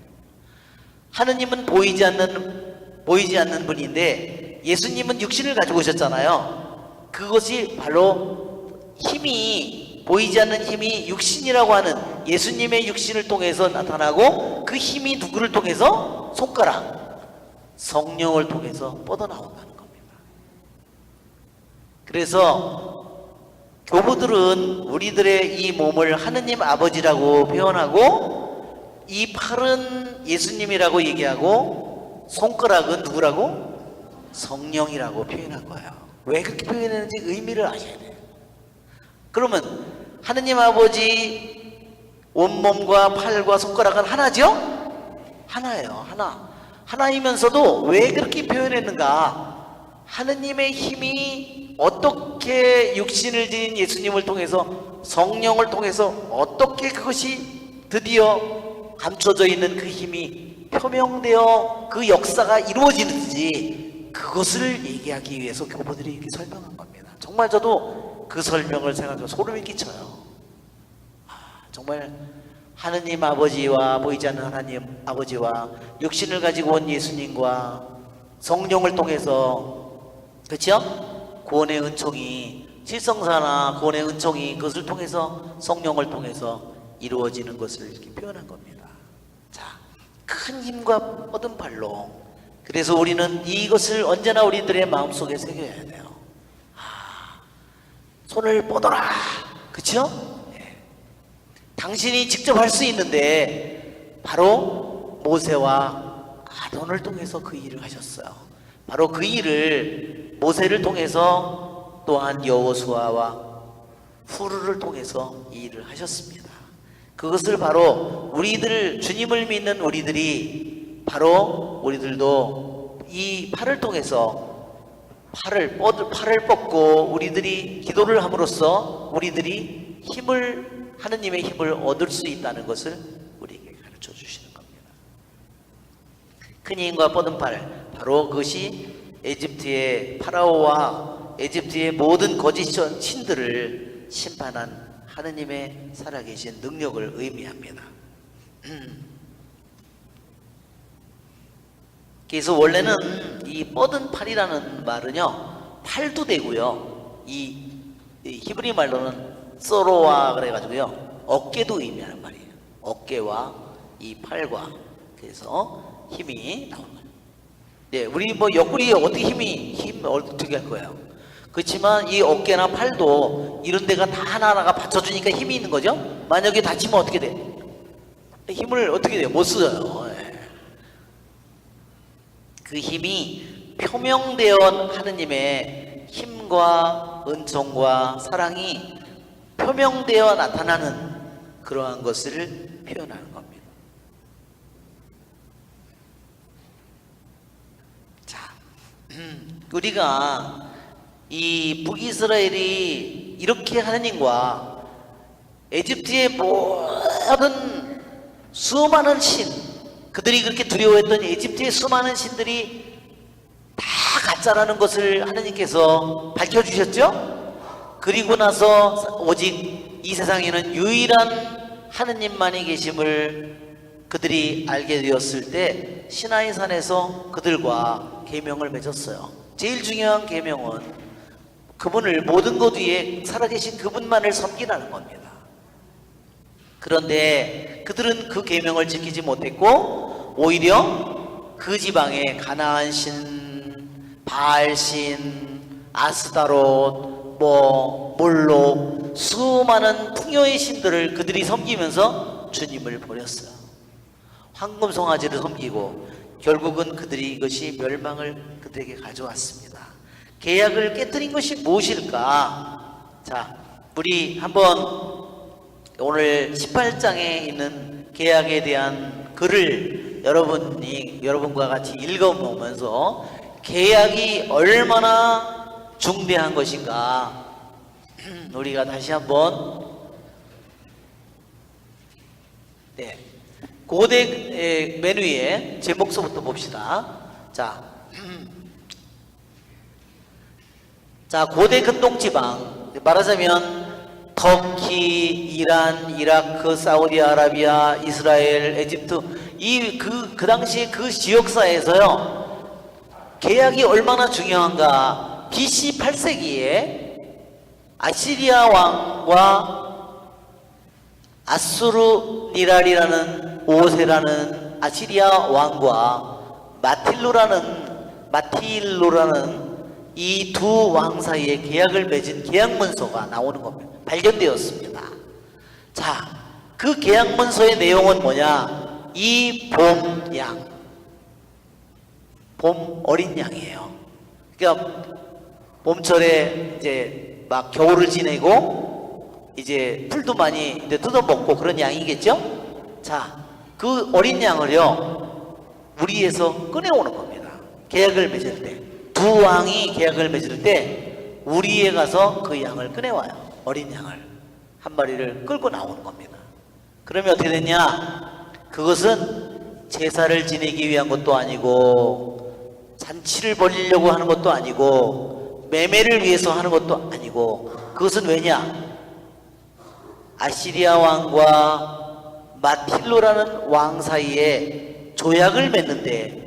하느님은 보이지 않는 분인데 예수님은 육신을 가지고 오셨잖아요. 그것이 바로 힘이 보이지 않는 힘이 육신이라고 하는 예수님의 육신을 통해서 나타나고 그 힘이 누구를 통해서 손가락 성령을 통해서 뻗어나온다는 겁니다. 그래서 교부들은 우리들의 이 몸을 하느님 아버지라고 표현하고 이 팔은 예수님이라고 얘기하고 손가락은 누구라고? 성령이라고 표현한 거예요. 왜 그렇게 표현했는지 의미를 아셔야 돼요. 그러면 하느님 아버지 온몸과 팔과 손가락은 하나죠? 하나예요. 하나이면서도 왜 그렇게 표현했는가? 하느님의 힘이 어떻게 육신을 지닌 예수님을 통해서 성령을 통해서 어떻게 그것이 드디어 감춰져 있는 그 힘이 표명되어 그 역사가 이루어지는지 그것을 얘기하기 위해서 교부들이 이렇게 설명한 겁니다. 정말 저도 그 설명을 생각하면 소름이 끼쳐요. 정말 하느님 아버지와 보이지 않는 하나님 아버지와 육신을 가지고 온 예수님과 성령을 통해서 그렇죠? 구원의 은총이 실성사나 구원의 은총이 그것을 통해서 성령을 통해서 이루어지는 것을 이렇게 표현한 겁니다. 자, 큰 힘과 뻗은 발로 그래서 우리는 이것을 언제나 우리들의 마음속에 새겨야 돼요. 손을 뻗어라. 그렇죠? 네. 당신이 직접 할 수 있는데 바로 모세와 아론을 통해서 그 일을 하셨어요. 바로 그 일을 모세를 통해서 또한 여호수아와 후르를 통해서 이 일을 하셨습니다. 그것을 바로 우리들 주님을 믿는 우리들이 바로 우리들도 이 팔을 통해서 팔을 뻗고 우리들이 기도를 함으로써 우리들이 힘을 하느님의 힘을 얻을 수 있다는 것을 우리에게 가르쳐 주시는 겁니다. 큰 힘과 뻗은 팔 바로 그것이 에집트의 파라오와 에집트의 모든 거짓 신들을 심판한 하느님의 살아계신 능력을 의미합니다. 그래서 원래는 이 뻗은 팔이라는 말은요 팔도 되고요 이 히브리 말로는 소로와 그래가지고요 어깨도 의미하는 말이에요. 어깨와 이 팔과 그래서 힘이 나오는 거예요. 네, 우리 뭐 옆구리 어떻게 힘 어떻게 할 거예요? 그렇지만 이 어깨나 팔도 이런 데가 다 하나하나가 받쳐주니까 힘이 있는 거죠. 만약에 다치면 어떻게 돼? 힘을 어떻게 돼요? 못 써요. 그 힘이 표명되어 하느님의 힘과 은총과 사랑이 표명되어 나타나는 그러한 것을 표현하는 겁니다. 자, 우리가 이 북이스라엘이 이렇게 하느님과 에집트의 모든 수많은 신, 그들이 그렇게 두려워했던 에집트의 수많은 신들이 다 가짜라는 것을 하느님께서 밝혀주셨죠? 그리고 나서 오직 이 세상에는 유일한 하느님만이 계심을 그들이 알게 되었을 때 시나이 산에서 그들과 계명을 맺었어요. 제일 중요한 계명은 그분을 모든 것 위에 살아계신 그분만을 섬기라는 겁니다. 그런데 그들은 그 계명을 지키지 못했고 오히려 그 지방에 가나안 신, 바알 신, 아스다롯, 몰록 수많은 풍요의 신들을 그들이 섬기면서 주님을 버렸어요. 황금송아지를 섬기고 결국은 그들이 이것이 멸망을 그들에게 가져왔습니다. 계약을 깨뜨린 것이 무엇일까? 자, 우리 한번 오늘 18장에 있는 계약에 대한 글을 여러분과 같이 읽어보면서 계약이 얼마나 중대한 것인가 우리가 다시 한번 고대 맨 위에 제목서부터 봅시다. 자, 고대 근동지방 말하자면 터키, 이란, 이라크, 사우디아라비아, 이스라엘, 에집트 그 당시에 그 지역사에서요 계약이 얼마나 중요한가. BC 8세기에 아시리아 왕과 아수르니랄이라는 5세라는 아시리아 왕과 마틸로라는 이 두 왕 사이에 계약을 맺은 계약문서가 나오는 겁니다. 발견되었습니다. 자, 그 계약문서의 내용은 뭐냐? 이 봄 어린 양이에요. 그러니까 봄철에 이제 막 겨울을 지내고 이제 풀도 많이 이제 뜯어먹고 그런 양이겠죠? 자, 그 어린 양을요 우리에서 꺼내오는 겁니다. 계약을 맺을 때 두 왕이 계약을 맺을 때 우리에 가서 그 양을 꺼내와요. 어린 양을 한 마리를 끌고 나오는 겁니다. 그러면 어떻게 되냐? 그것은 제사를 지내기 위한 것도 아니고 잔치를 벌이려고 하는 것도 아니고 매매를 위해서 하는 것도 아니고 그것은 왜냐? 아시리아 왕과 마틸로라는 왕 사이에 계약을 맺는데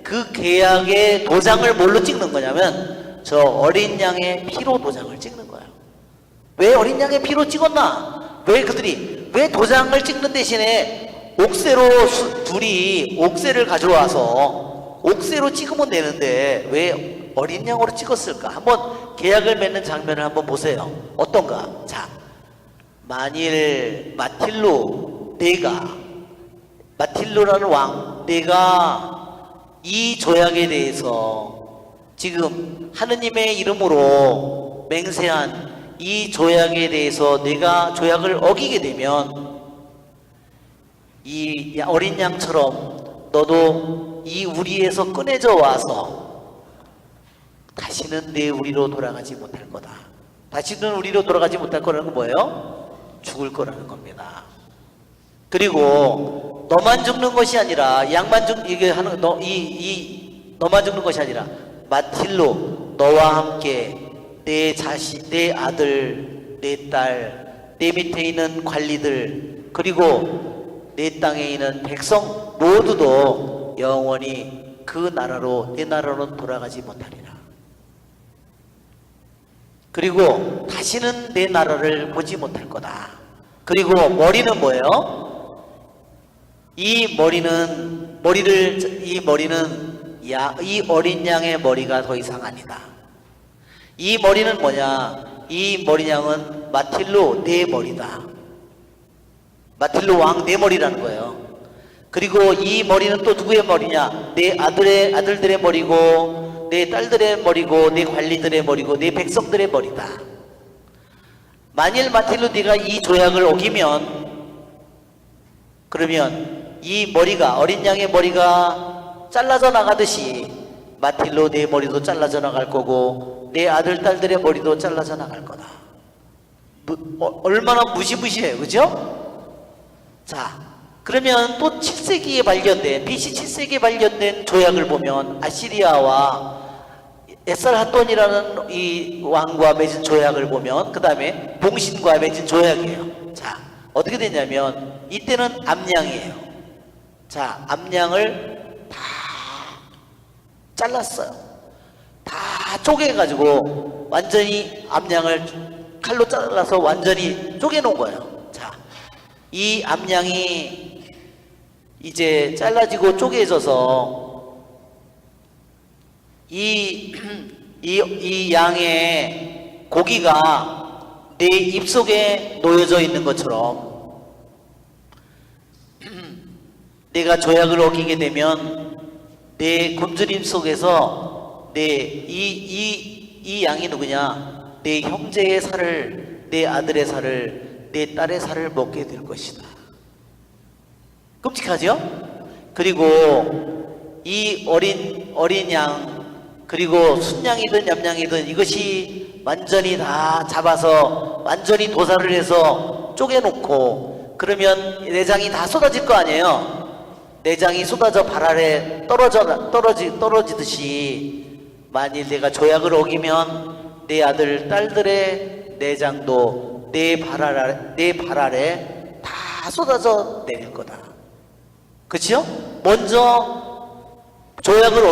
그 계약의 도장을 뭘로 찍는 거냐면 저 어린 양의 피로 도장을 찍는 거예요. 왜 어린 양의 피로 찍었나? 왜 도장을 찍는 대신에 둘이 옥새를 가져와서 옥새로 찍으면 되는데 왜 어린 양으로 찍었을까? 한번 계약을 맺는 장면을 한번 보세요. 어떤가? 자, 만일 마틸로라는 왕, 내가 이 조약에 대해서 지금 하느님의 이름으로 맹세한 이 조약에 대해서 내가 조약을 어기게 되면 이 어린 양처럼 너도 이 우리에서 꺼내져 와서 다시는 내 우리로 돌아가지 못할 거다. 다시는 우리로 돌아가지 못할 거라는 건 뭐예요? 죽을 거라는 겁니다. 그리고 너만 죽는 것이 아니라 너만 죽는 것이 아니라 마틸로 너와 함께 내 자식, 내 아들, 내 딸, 내 밑에 있는 관리들 그리고 내 땅에 있는 백성 모두도 영원히 그 나라로 내 나라로 돌아가지 못하리라. 그리고 다시는 내 나라를 보지 못할 거다. 그리고 머리는 뭐예요? 이 어린 양의 머리가 더 이상 아니다. 이 머리는 뭐냐? 이 머리 양은 마틸로 내 머리다. 마틸로 왕 내 머리라는 거예요. 그리고 이 머리는 또 누구의 머리냐? 내 아들들의 머리고, 내 딸들의 머리고, 내 관리들의 머리고, 내 백성들의 머리다. 만일 마틸로 네가 이 조약을 어기면, 그러면 이 머리가, 어린 양의 머리가 잘라져 나가듯이 마틸로 내 머리도 잘라져 나갈 거고 내 아들 딸들의 머리도 잘라져 나갈 거다. 얼마나 무시무시해요, 그죠? 자, 그러면 또 7세기에 발견된 BC 7세기에 발견된 조약을 보면 아시리아와 에살핫돈이라는 이 왕과 맺은 조약을 보면 그 다음에 봉신과 맺은 조약이에요. 자, 어떻게 되냐면 이때는 암양이에요. 자, 암양을 다 잘랐어요. 다 쪼개가지고 완전히 암양을 칼로 잘라서 완전히 쪼개놓은 거예요. 자, 이 암양이 이제 잘라지고 쪼개져서 이 양의 고기가 내 입속에 놓여져 있는 것처럼 내가 조약을 어기게 되면 내 굶주림 속에서 이 양이 누구냐? 내 형제의 살을, 내 아들의 살을, 내 딸의 살을 먹게 될 것이다. 끔찍하죠? 그리고 이 어린 양, 그리고 순양이든 얌양이든 이것이 완전히 다 잡아서 완전히 도살을 해서 쪼개놓고 그러면 내장이 다 쏟아질 거 아니에요. 내장이 쏟아져 발 아래 떨어지듯이 만일 내가 조약을 어기면 내 아들 딸들의 내장도 내 발 아래 다 쏟아져 내릴 거다. 그치요? 먼저 조약을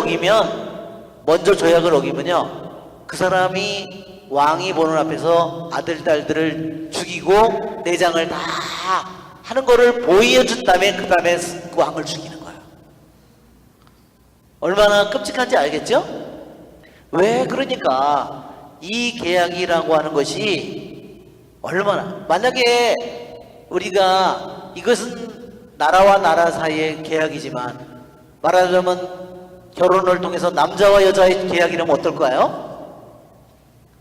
어기면요 그 사람이 왕이 보는 앞에서 아들 딸들을 죽이고 내장을 다 하는 거를 보여준 다음에 그 다음에 그 왕을 죽이는 거야. 얼마나 끔찍한지 알겠죠? 왜 그러니까 이 계약이라고 하는 것이 얼마나, 만약에 우리가 이것은 나라와 나라 사이의 계약이지만 말하자면 결혼을 통해서 남자와 여자의 계약이라면 어떨까요?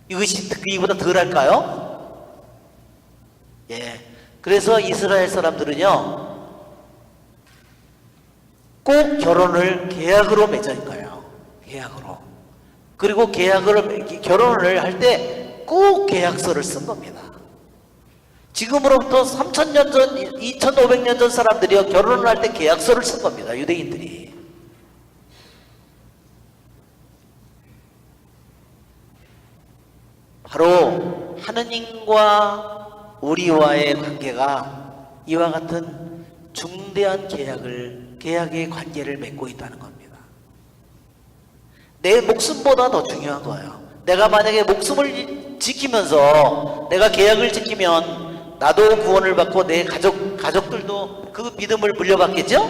이것이 이보다 덜할까요? 예. 그래서 이스라엘 사람들은요 꼭 결혼을 계약으로 맺을 거예요. 계약으로. 그리고 결혼을 할 때 꼭 계약서를 쓴 겁니다. 지금으로부터 3,000년 전, 2,500년 전 사람들이요 결혼을 할 때 계약서를 쓴 겁니다. 유대인들이. 바로 하느님과 우리와의 관계가 이와 같은 중대한 계약의 관계를 맺고 있다는 겁니다. 내 목숨보다 더 중요한 거예요. 내가 만약에 목숨을 지키면서 내가 계약을 지키면 나도 구원을 받고 내 가족들도 그 믿음을 물려받겠죠?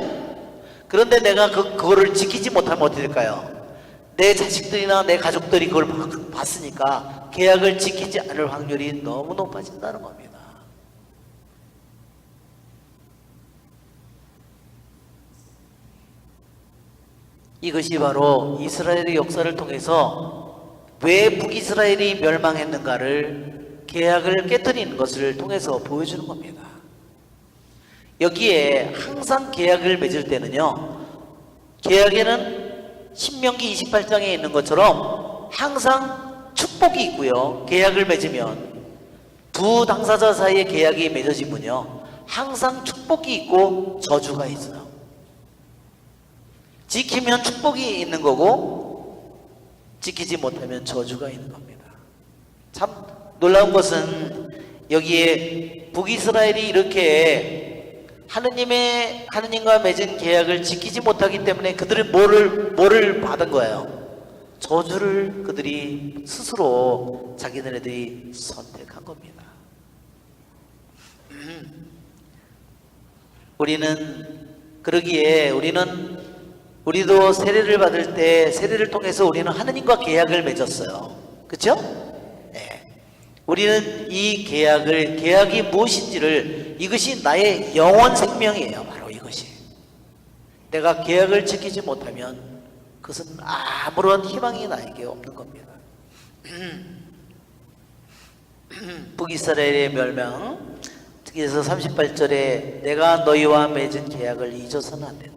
그런데 내가 그거를 지키지 못하면 어떻게 될까요? 내 자식들이나 내 가족들이 그걸 봤으니까 계약을 지키지 않을 확률이 너무 높아진다는 겁니다. 이것이 바로 이스라엘의 역사를 통해서 왜 북이스라엘이 멸망했는가를 계약을 깨뜨리는 것을 통해서 보여주는 겁니다. 여기에 항상 계약을 맺을 때는요 계약에는 신명기 28장에 있는 것처럼 항상 축복이 있고요. 계약을 맺으면 두 당사자 사이에 계약이 맺어지면요 항상 축복이 있고 저주가 있어요. 지키면 축복이 있는 거고 지키지 못하면 저주가 있는 겁니다. 참 놀라운 것은 여기에 북이스라엘이 이렇게 하느님과 맺은 계약을 지키지 못하기 때문에 그들은 뭐를 받은 거예요? 저주를 그들이 스스로 자기네들이 선택한 겁니다. 그러기에 우리도 세례를 받을 때 세례를 통해서 우리는 하느님과 계약을 맺었어요. 그렇죠? 네. 우리는 이 계약이 무엇인지를, 이것이 나의 영원 생명이에요. 바로 이것이. 내가 계약을 지키지 못하면 그것은 아무런 희망이 나에게 없는 겁니다. 북이스라엘의 멸망, 그래서 38절에 내가 너희와 맺은 계약을 잊어서는 안 된다.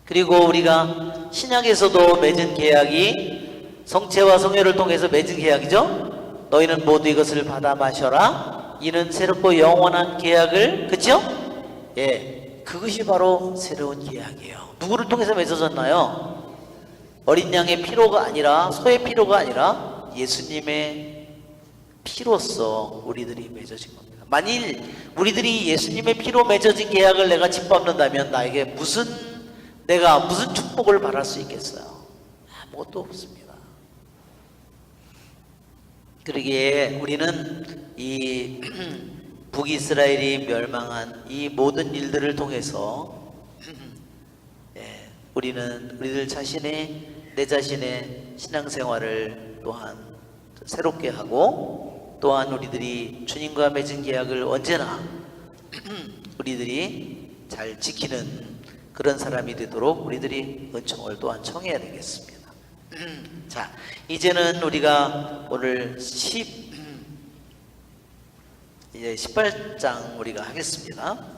그리고 우리가 신약에서도 맺은 계약이 성체와 성회를 통해서 맺은 계약이죠. 너희는 모두 이것을 받아 마셔라. 이는 새롭고 영원한 계약을, 그렇죠? 예, 그것이 바로 새로운 계약이에요. 누구를 통해서 맺어졌나요? 어린 양의 피로가 아니라, 소의 피로가 아니라 예수님의 피로써 우리들이 맺어진 겁니다. 만일 우리들이 예수님의 피로 맺어진 계약을 내가 짓밟는다면 나에게 내가 무슨 축복을 바랄 수 있겠어요? 아무것도 없습니다. 그러기에 우리는 이 북이스라엘이 멸망한 이 모든 일들을 통해서 우리들 내 자신의 신앙생활을 또한 새롭게 하고, 또한 우리들이 주님과 맺은 계약을 언제나 우리들이 잘 지키는 그런 사람이 되도록 우리들이 은총을 또한 청해야 되겠습니다. 자, 이제는 우리가 오늘 18장 우리가 하겠습니다.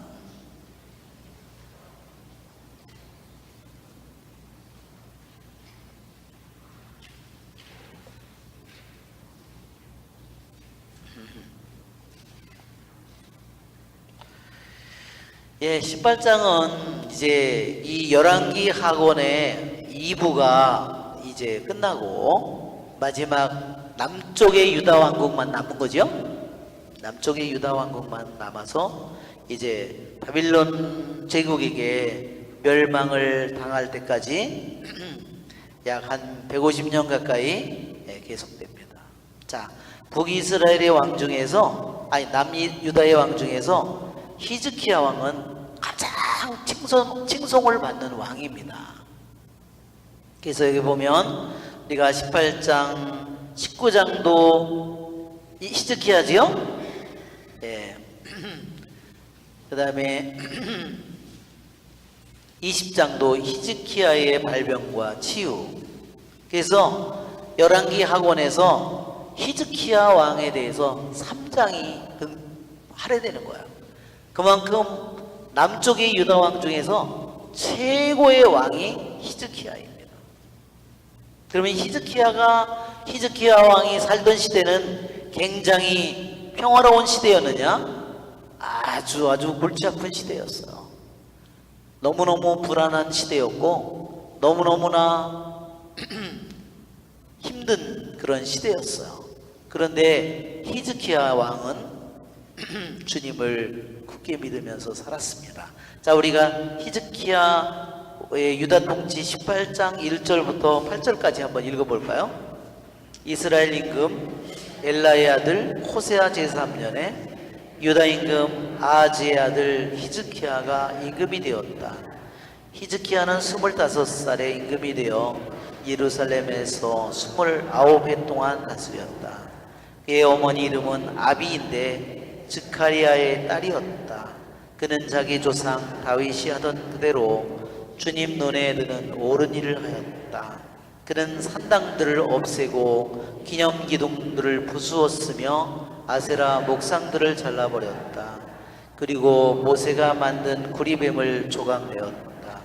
예, 18장은 이제 이 열왕기 학원의 2부가 이제 끝나고 마지막 남쪽의 유다 왕국만 남은 거죠. 남쪽의 유다 왕국만 남아서 이제 바빌론 제국에게 멸망을 당할 때까지 약 한 150년 가까이 계속됩니다. 자, 북이스라엘의 왕 중에서, 남유다의 왕 중에서 히즈키야 왕은 가장 칭송을 받는 왕입니다. 그래서 여기 보면 우리가 18장, 19장도 히즈키야지요? 예. 그 다음에 20장도 히즈키야의 발병과 치유. 그래서 열왕기 학원에서 히즈키야 왕에 대해서 3장이 할애되는 거예요. 그만큼 남쪽의 유다 왕 중에서 최고의 왕이 히즈키야입니다. 그러면 히즈키야 왕이 살던 시대는 굉장히 평화로운 시대였느냐? 아주 골치 아픈 시대였어요. 너무너무 불안한 시대였고 너무너무나 힘든 그런 시대였어요. 그런데 히즈키야 왕은 주님을 굳게 믿으면서 살았습니다. 자, 우리가 히즈키야의 유다 통치 18장 1절부터 8절까지 한번 읽어볼까요? 이스라엘 임금 엘라의 아들 호세아 제3년에 유다 임금 아하즈의 아들 히즈키야가 임금이 되었다. 히즈키야는 25살에 임금이 되어 예루살렘에서 29해 동안 다스렸다. 그의 어머니 이름은 아비인데 즈카리아의 딸이었다. 그는 자기 조상 다윗이 하던 그대로 주님 눈에 드는 옳은 일을 하였다. 그는 산당들을 없애고 기념기둥들을 부수었으며 아세라 목상들을 잘라버렸다. 그리고 모세가 만든 구리뱀을 조각내었다.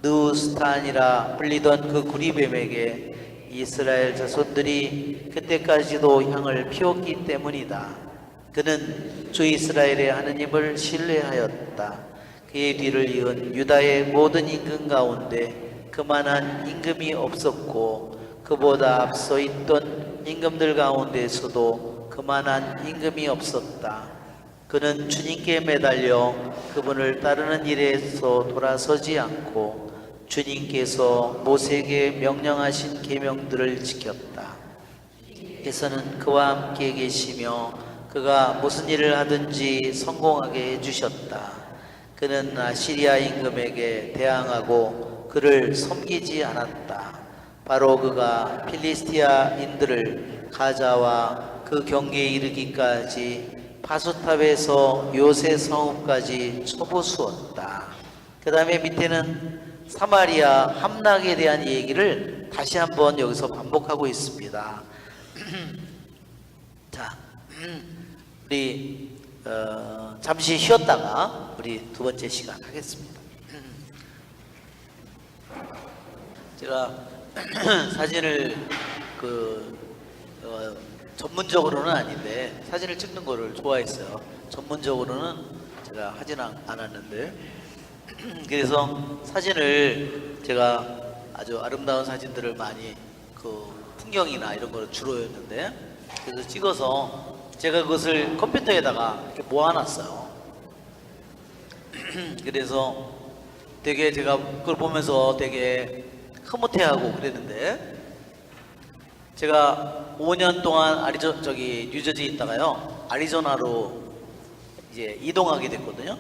느우스탄이라 불리던 그 구리뱀에게 이스라엘 자손들이 그때까지도 향을 피웠기 때문이다. 그는 주 이스라엘의 하느님을 신뢰하였다. 그의 뒤를 이은 유다의 모든 임금 가운데 그만한 임금이 없었고 그보다 앞서 있던 임금들 가운데서도 그만한 임금이 없었다. 그는 주님께 매달려 그분을 따르는 일에서 돌아서지 않고 주님께서 모세에게 명령하신 계명들을 지켰다. 께서는 그와 함께 계시며 그가 무슨 일을 하든지 성공하게 해주셨다. 그는 아시리아 임금에게 대항하고 그를 섬기지 않았다. 바로 그가 필리스티아인들을 가자와 그 경계에 이르기까지 파수탑에서 요새 성읍까지 쳐부수었다. 그 다음에 밑에는 사마리아 함락에 대한 얘기를 다시 한번 여기서 반복하고 있습니다. 자, 우리 잠시 쉬었다가 우리 두 번째 시간 하겠습니다. 제가 사진을 전문적으로는 아닌데 사진을 찍는 거를 좋아했어요. 전문적으로는 제가 하지는 않았는데 그래서 사진을 제가 아주 아름다운 사진들을 많이 풍경이나 이런 거를 주로였는데 그래서 찍어서 제가 그것을 컴퓨터에다가 이렇게 모아놨어요. 그래서 되게 제가 그걸 보면서 되게 흐뭇해하고 그랬는데, 제가 5년 동안 뉴저지에 있다가요 아리조나로 이제 이동하게 됐거든요.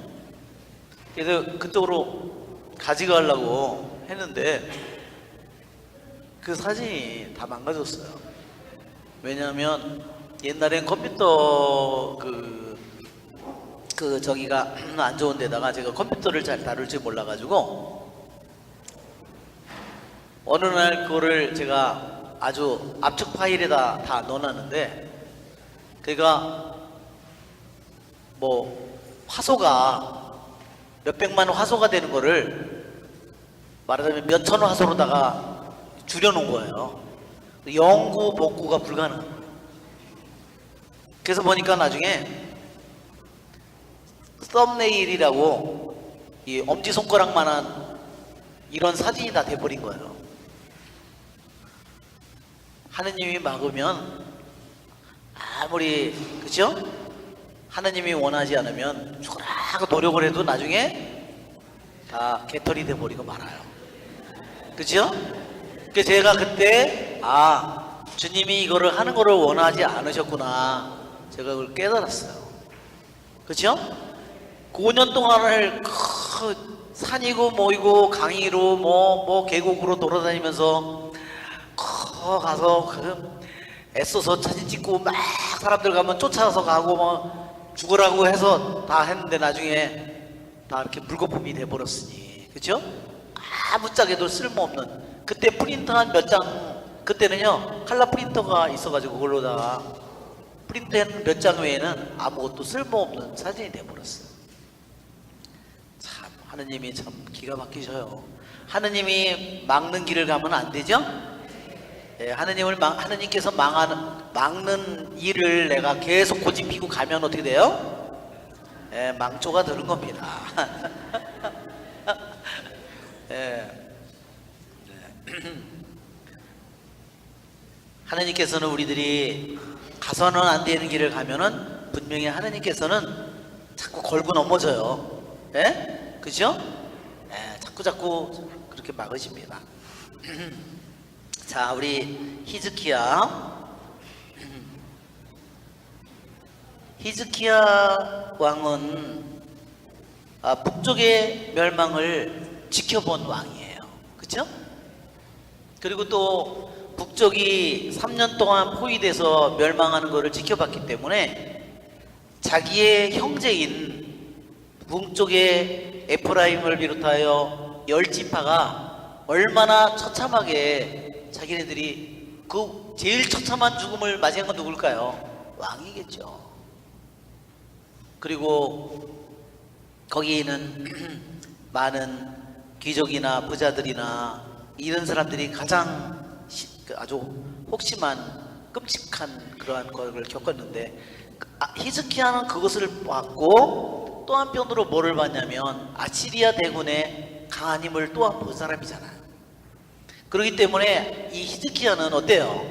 그래서 그쪽으로 가져가려고 했는데 그 사진이 다 망가졌어요. 왜냐하면 옛날엔 컴퓨터 저기가 안 좋은 데다가 제가 컴퓨터를 잘 다룰 줄 몰라가지고 어느 날 그거를 제가 아주 압축 파일에다 다 넣어놨는데, 그러니까 뭐 화소가 몇백만 화소가 되는 거를 말하자면 몇천 화소로다가 줄여놓은 거예요. 영구 복구가 불가능한 거예요. 그래서 보니까 나중에 썸네일이라고 이 엄지손가락만한 이런 사진이 다 돼버린 거예요. 하느님이 막으면 아무리, 그죠? 하느님이 원하지 않으면 죽으라고 노력을 해도 나중에 다 개털이 돼버리고 말아요. 그죠? 그래서 제가 그때 주님이 이거를 하는 거를 원하지 않으셨구나, 제가 그걸 깨달았어요. 그죠? 그 5년 동안을 산이고 뭐이고 강의로 뭐 계곡으로 돌아다니면서 가서 애써서 사진 찍고 막 사람들 가면 쫓아서 가고 뭐 죽으라고 해서 다 했는데 나중에 다 이렇게 물거품이 돼버렸으니, 그죠? 아무짝에도 쓸모없는, 그때 프린터 한 몇 장, 그때는요 칼라 프린터가 있어가지고 그걸로다가 프린트한 몇 장 외에는 아무것도 쓸모없는 사진이 돼버렸어요. 참 하느님이 참 기가 막히셔요. 하느님이 막는 길을 가면 안 되죠? 예, 하느님께서 막는 일을 내가 계속 고집피고 가면 어떻게 돼요? 예, 망조가 되는 겁니다. 예. 하느님께서는 우리들이 가서는 안 되는 길을 가면은 분명히 하느님께서는 자꾸 걸고 넘어져요. 예? 그죠? 예, 자꾸 그렇게 막으십니다. 자, 우리 히즈키야 왕은 북쪽의 멸망을 지켜본 왕이에요. 그렇죠? 그리고 또 북쪽이 3년 동안 포위돼서 멸망하는 것을 지켜봤기 때문에 자기의 형제인 북쪽의 에프라임을 비롯하여 10지파가 얼마나 처참하게, 자기네들이 그 제일 처참한 죽음을 맞이한 건 누굴까요? 왕이겠죠. 그리고 거기에는 많은 귀족이나 부자들이나 이런 사람들이 가장 아주 혹심한 끔찍한 그러한 것을 겪었는데, 히즈키야는 그것을 봤고 또 한편으로 뭐를 봤냐면 아시리아 대군의 강한 힘을 또한 본 사람이잖아요. 그렇기 때문에 이 히즈키야는 어때요?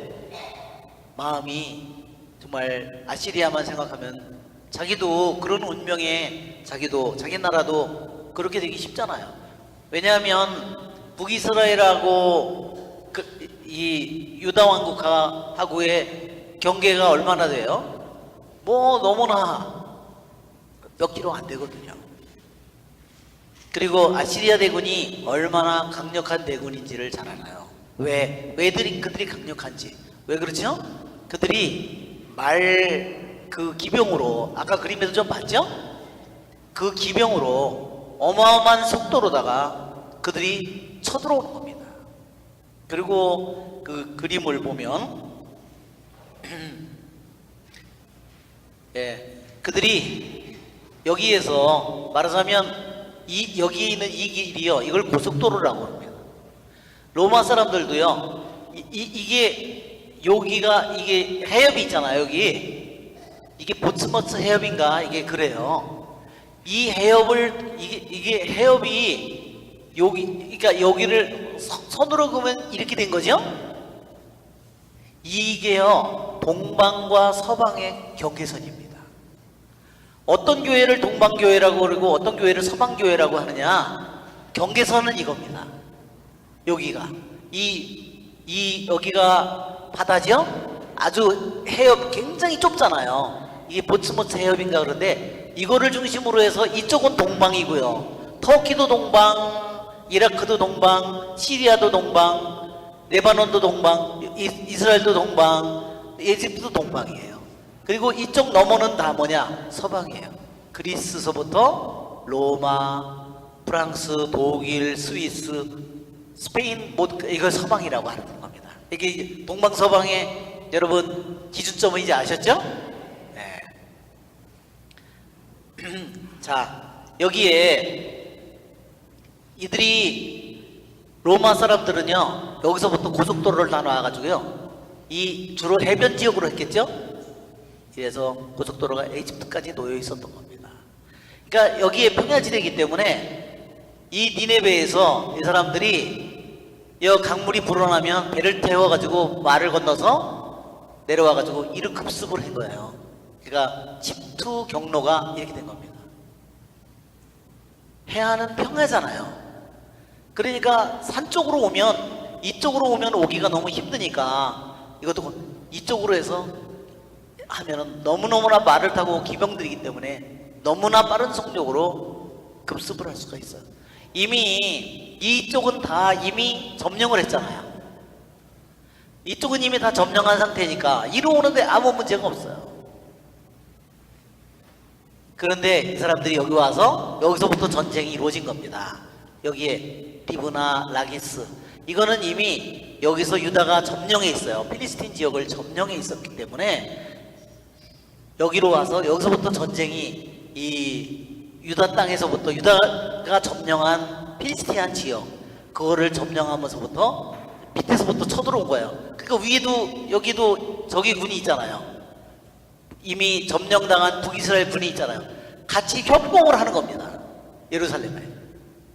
마음이 정말 아시리아만 생각하면 자기도 그런 운명에 자기 나라도 그렇게 되기 쉽잖아요. 왜냐하면 북이스라엘하고 이 유다 왕국하고의 경계가 얼마나 돼요? 뭐 너무나 몇 킬로 안 되거든요. 그리고 아시리아 대군이 얼마나 강력한 대군인지를 잘 알아요. 왜 그들이 강력한지. 왜 그렇죠? 그들이 그 기병으로, 아까 그림에서 좀 봤죠? 그 기병으로 어마어마한 속도로다가 그들이 쳐들어오는 겁니다. 그리고 그 그림을 보면 예, 그들이 여기에서 말하자면 여기 있는 이 길이요, 이걸 고속도로라고 합니다. 로마 사람들도요, 이게 해협이 있잖아요. 이게 보츠머스 해협인가, 이게 그래요. 이 해협을 이게 해협이 그러니까 여기를 선으로 그으면 이렇게 된 거죠. 이게요 동방과 서방의 경계선입니다. 어떤 교회를 동방교회라고 그러고 어떤 교회를 서방교회라고 하느냐? 경계선은 이겁니다. 여기가 여기가 바다죠? 아주 해협 굉장히 좁잖아요. 이게 보츠모트 해협인가 그런데 이거를 중심으로 해서 이쪽은 동방이고요. 터키도 동방, 이라크도 동방, 시리아도 동방, 레바논도 동방, 이스라엘도 동방, 이집트도 동방이에요. 그리고 이쪽 너머는 다 뭐냐? 서방이에요. 그리스서부터 로마, 프랑스, 독일, 스위스, 스페인, 이걸 서방이라고 하는 겁니다. 이게 동방서방의 여러분 기준점은 이제 아셨죠? 네. 자, 여기에 이들이 로마 사람들은요, 여기서부터 고속도로를 다 놔가지고요, 이 주로 해변 지역으로 했겠죠? 그래서 고속도로가 이집트까지 놓여 있었던 겁니다. 그러니까 여기에 평야지대이기 때문에 이 니네베에서 이 사람들이 이 강물이 불어나면 배를 태워가지고 말을 건너서 내려와가지고 이를 급습을 한 거예요. 그러니까 집투 경로가 이렇게 된 겁니다. 해안은 평야잖아요. 그러니까 산 쪽으로 오면, 이쪽으로 오면 오기가 너무 힘드니까 이것도 이쪽으로 해서 하면은 너무너무나 말을 타고 기병들이기 때문에 너무나 빠른 속력으로 급습을 할 수가 있어요. 이미 이쪽은 다 이미 점령을 했잖아요. 이쪽은 이미 다 점령한 상태니까 이리 오는데 아무 문제가 없어요. 그런데 이 사람들이 여기 와서 여기서부터 전쟁이 이루어진 겁니다. 여기에 리브나 라기스, 이거는 이미 여기서 유다가 점령해 있어요. 필리스틴 지역을 점령해 있었기 때문에 여기로 와서 여기서부터 전쟁이 이 유다 땅에서부터 유다가 점령한 필리스티안 지역, 그거를 점령하면서부터 밑에서부터 쳐들어온 거예요. 그러니까 위에도 여기도 저기 군이 있잖아요. 이미 점령당한 북이스라엘 군이 있잖아요. 같이 협공을 하는 겁니다. 예루살렘에.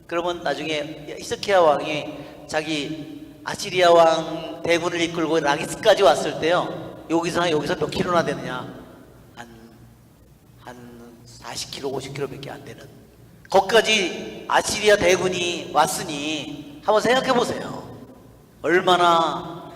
그러면 나중에 히스기야 왕이 자기 아시리아 왕 대군을 이끌고 라기스까지 왔을 때요, 여기서 몇 킬로나 되느냐? 한 40km, 50km밖에 안 되는, 거기까지 아시리아 대군이 왔으니 한번 생각해 보세요. 얼마나,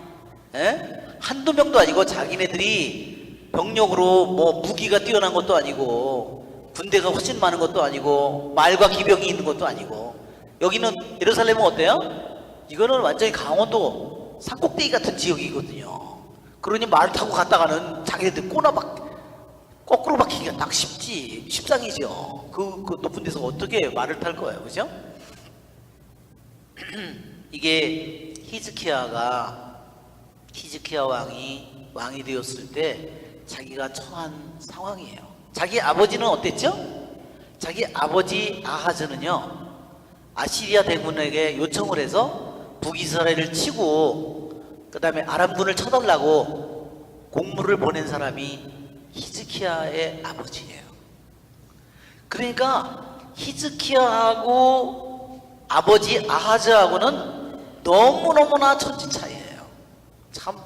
한두 명도 아니고 자기네들이 병력으로 뭐 무기가 뛰어난 것도 아니고 군대가 훨씬 많은 것도 아니고 말과 기병이 있는 것도 아니고, 여기는 예루살렘은 어때요? 이거는 완전히 강원도 산꼭대기 같은 지역이거든요. 그러니 말 타고 갔다가는 자기네들 거꾸로 박히기가 딱 십상이죠. 그 높은 데서 어떻게 말을 탈 거예요, 그죠? 이게 히즈키야 왕이 되었을 때 자기가 처한 상황이에요. 자기 아버지는 어땠죠? 자기 아버지 아하즈는요, 아시리아 대군에게 요청을 해서 북이스라엘을 치고 그 다음에 아람군을 쳐달라고 공물을 보낸 사람이 히즈키야의 아버지예요. 그러니까 히즈키야하고 아버지 아하즈하고는 너무너무나 천지 차이예요. 참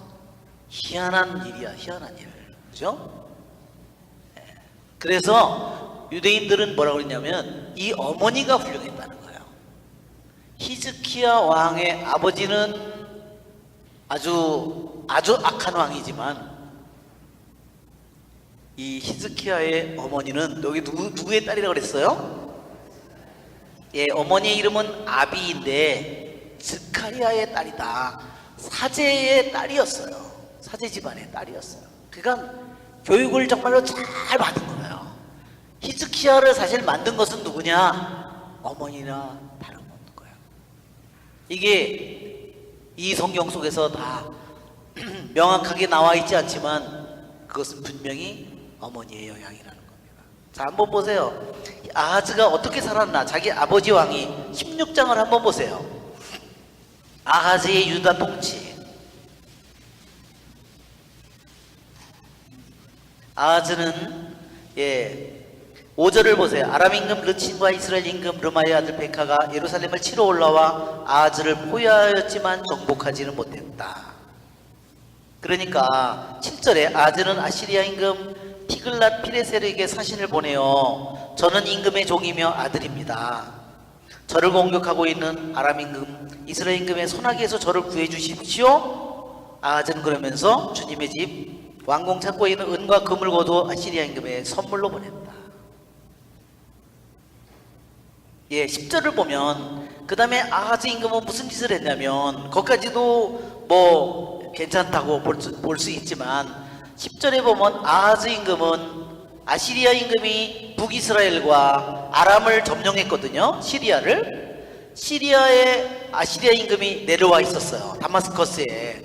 희한한 일이야, 희한한 일. 그죠? 그래서 유대인들은 뭐라고 그랬냐면 이 어머니가 훌륭했다는 거예요. 히즈키야 왕의 아버지는 아주 악한 왕이지만 이 히즈키야의 어머니는, 여기 누구의 딸이라고 그랬어요? 예, 어머니의 이름은 아비인데 스카리아의 딸이다. 사제의 딸이었어요. 사제 집안의 딸이었어요. 그러니까 교육을 정말로 잘 받은 거예요. 히즈키야를 사실 만든 것은 누구냐? 어머니나 다름없는 거예요. 이게 이 성경 속에서 다 명확하게 나와 있지 않지만 그것은 분명히 어머니의 영향이라는 겁니다. 자, 한번 보세요. 아하즈가 어떻게 살았나? 자기 아버지 왕이 16장을 한번 보세요. 아하즈의 유다 통치. 아하즈는 5절을 보세요. 아람 임금 르친과 이스라엘 임금 르마의 아들 베카가 예루살렘을 치러 올라와 아하즈를 포위하였지만 정복하지는 못했다. 그 그러니까 7절에 아즈는 아시리아 임금 티글랏 피레셀에게 사신을 보내어 저는 임금의 종이며 아들입니다. 저를 공격하고 있는 아람 임금 이스라엘 임금의 손아귀에서 저를 구해 주십시오. 아하즈는 그러면서 주님의 집 왕궁 창고에 있는 은과 금을 거두 아시리아 임금의 선물로 보냈다. 예, 10절을 보면 그 다음에 아하즈 임금은 무슨 짓을 했냐면 거기까지도 뭐 괜찮다고 볼 수 있지만 10절에 보면 아하즈 임금은 아시리아 임금이 북이스라엘과 아람을 점령했거든요. 시리아에 아시리아 임금이 내려와 있었어요. 다마스커스에.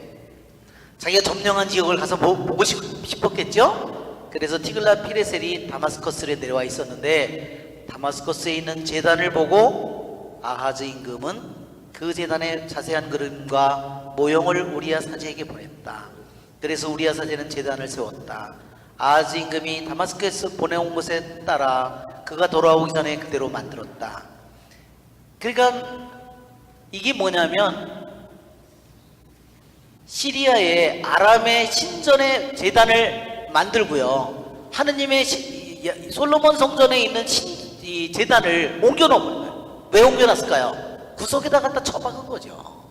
자기가 점령한 지역을 가서 보고 싶었겠죠. 그래서 티글랏 피레셀이 다마스커스에 내려와 있었는데 다마스커스에 있는 제단을 보고 아하즈 임금은 그 제단의 자세한 그림과 모형을 우리야 사제에게 보냈다. 그래서 우리야 사제는 제단을 세웠다. 아하즈 임금이 다마스커스에서 보내온 것에 따라 그가 돌아오기 전에 그대로 만들었다. 그러니까 이게 뭐냐면 시리아의 아람의 신전의 제단을 만들고요. 하느님의 솔로몬 성전에 있는 이 제단을 옮겨놓은 거예요. 왜 옮겨놨을까요? 구석에다 갖다 처박은 거죠.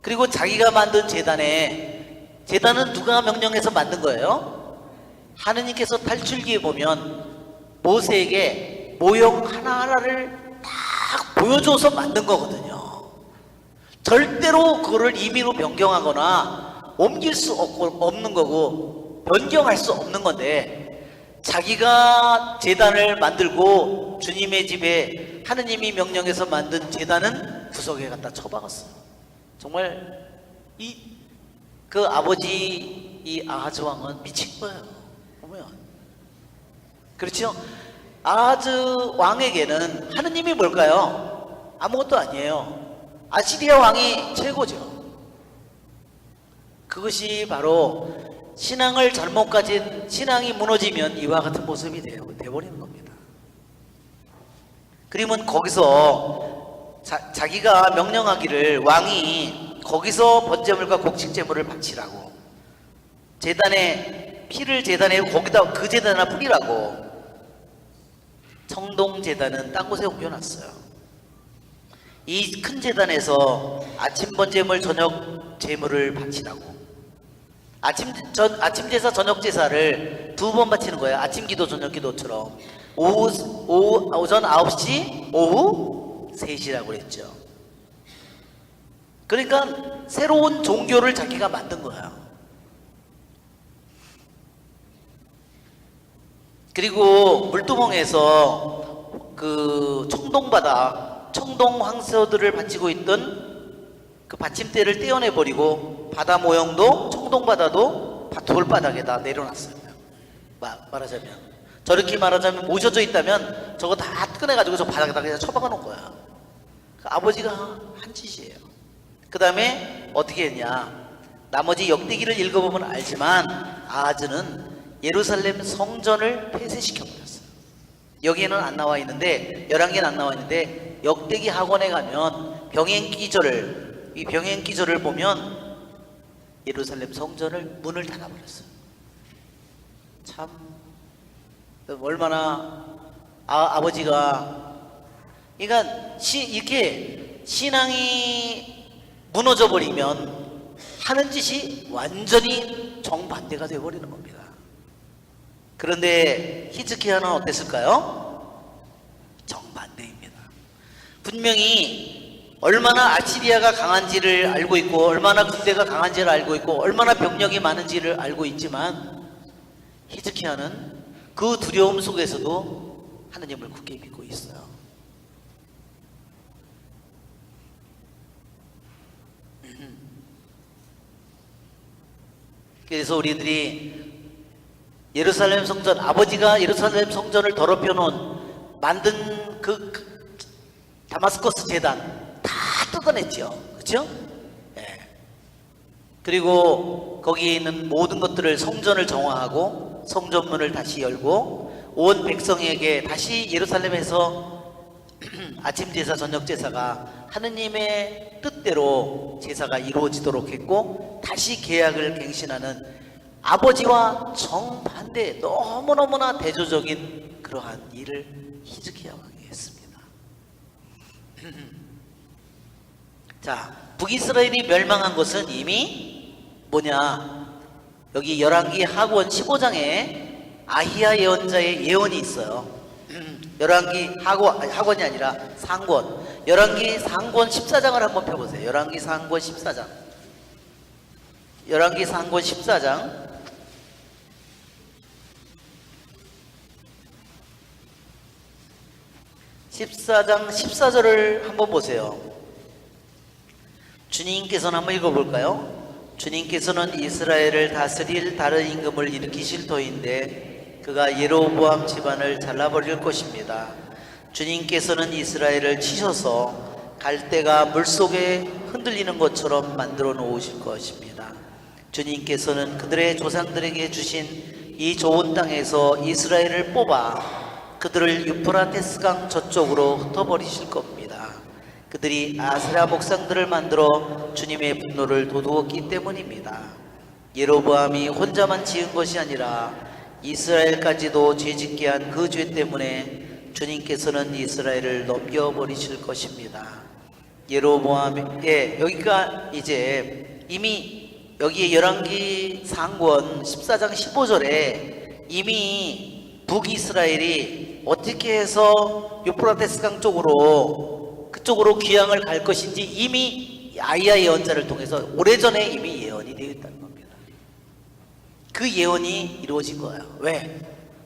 그리고 자기가 만든 제단은 누가 명령해서 만든 거예요? 하느님께서 탈출기에 보면 모세에게 모형 하나하나를 딱 보여줘서 만든 거거든요. 절대로 그거를 임의로 변경하거나 옮길 수 없는 거고 변경할 수 없는 건데 자기가 제단을 만들고 주님의 집에 하느님이 명령해서 만든 제단은 구석에 갖다 처박았어요. 정말 그 아버지 이 아하즈 왕은 미친 거예요. 보면 그렇죠? 아하즈 왕에게는 하느님이 뭘까요? 아무것도 아니에요. 아시리아 왕이 최고죠. 그것이 바로 신앙을 잘못 가진 신앙이 무너지면 이와 같은 모습이 되어버리는 겁니다. 그러면 거기서 자기가 명령하기를 왕이 거기서 번제물과 곡식제물을 바치라고 제단에 피를 제단에 거기다 그 제단에 뿌리라고 청동제단은 딴 곳에 옮겨놨어요. 이 큰 제단에서 아침 번제물 저녁 제물을 바치라고 아침 제사 저녁 제사를 2번 바치는 거예요. 아침 기도 저녁 기도처럼 오전 9시 오후 3시라고 그랬죠. 그러니까 새로운 종교를 자기가 만든 거야. 그리고 물두멍에서 그 청동 황소들을 바치고 있던 그 받침대를 떼어내버리고 바다 모형도 청동바다도 돌바닥에다 내려놨어요. 말하자면 저렇게 말하자면 모셔져 있다면 저거 다 꺼내가지고 저 바닥에다 그냥 처박아 놓은 거야. 그 아버지가 한 짓이에요. 그 다음에 어떻게 했냐, 나머지 역대기를 읽어보면 알지만 아하즈는 예루살렘 성전을 폐쇄시켜버렸어요. 여기에는 안 나와 있는데, 열왕기는 안 나와 있는데 역대기 학원에 가면 이 병행기절을 보면 예루살렘 성전을 문을 닫아버렸어요. 참 얼마나 아버지가, 그러니까 이렇게 신앙이 무너져 버리면 하는 짓이 완전히 정반대가 되어버리는 겁니다. 그런데 히즈키야는 어땠을까요? 정반대입니다. 분명히 얼마나 아시리아가 강한지를 알고 있고, 얼마나 군대가 강한지를 알고 있고, 얼마나 병력이 많은지를 알고 있지만 히즈키야는 그 두려움 속에서도 하느님을 굳게 믿고 있어요. 그래서 우리들이 예루살렘 성전, 아버지가 예루살렘 성전을 더럽혀 놓은 만든 그 다마스커스 제단 다 뜯어냈죠. 그렇죠? 예. 그리고 거기에 있는 모든 것들을 성전을 정화하고 성전문을 다시 열고 온 백성에게 다시 예루살렘에서 아침 제사, 저녁 제사가 하느님의 뜻대로 제사가 이루어지도록 했고, 다시 계약을 갱신하는 아버지와 정반대 너무너무나 대조적인 그러한 일을 히즈기야 왕이 했습니다. 자, 북이스라엘이 멸망한 것은 이미 뭐냐, 여기 열왕기 하권 15장에 아히야 예언자의 예언이 있어요. 열왕기 하권이 아니라 상권, 열왕기 상권 14장을 한번 펴보세요. 열왕기 상권 14장, 열왕기 상권 14장 14장 14절을 한번 보세요. 주님께서는 한번 읽어볼까요? 주님께서는 이스라엘을 다스릴 다른 임금을 일으키실 터인데 그가 예로보암 집안을 잘라버릴 것입니다. 주님께서는 이스라엘을 치셔서 갈대가 물속에 흔들리는 것처럼 만들어 놓으실 것입니다. 주님께서는 그들의 조상들에게 주신 이 좋은 땅에서 이스라엘을 뽑아 그들을 유프라테스강 저쪽으로 흩어버리실 겁니다. 그들이 아세라 목상들을 만들어 주님의 분노를 돋우었기 때문입니다. 예로보암이 혼자만 지은 것이 아니라 이스라엘까지도 죄짓게 한 그 죄 때문에 주님께서는 이스라엘을 넘겨버리실 것입니다. 예로보암의 여기가 이제 이미 여기 열왕기 상권 14장 15절에 이미 북이스라엘이 어떻게 해서 유프라테스강 쪽으로 그쪽으로 귀향을 갈 것인지 이미 아히야 예언자를 통해서 오래전에 이미 예언이 되어 있다는 겁니다. 그 예언이 이루어진 거예요. 왜?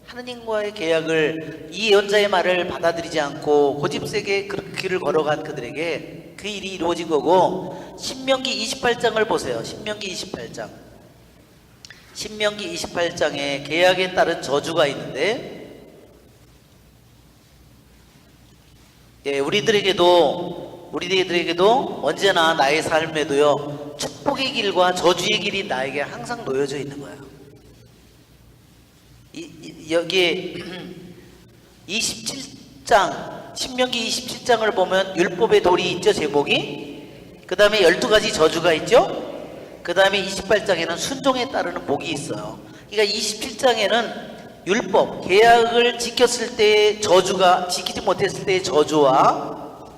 하느님과의 계약을, 이 예언자의 말을 받아들이지 않고 고집세게 그 길을 걸어간 그들에게 그 일이 이루어진 거고, 신명기 28장을 보세요. 신명기 28장. 신명기 28장에 계약에 따른 저주가 있는데, 예, 우리들에게도 언제나 나의 삶에도요, 축복의 길과 저주의 길이 나에게 항상 놓여져 있는 거예요. 여기에 27장, 신명기 27장을 보면 율법의 돌이 있죠, 제목이. 그 다음에 12가지 저주가 있죠. 그 다음에 28장에는 순종에 따르는 복이 있어요. 그러니까 27장에는 율법, 계약을 지켰을 때의 저주가, 지키지 못했을 때의 저주와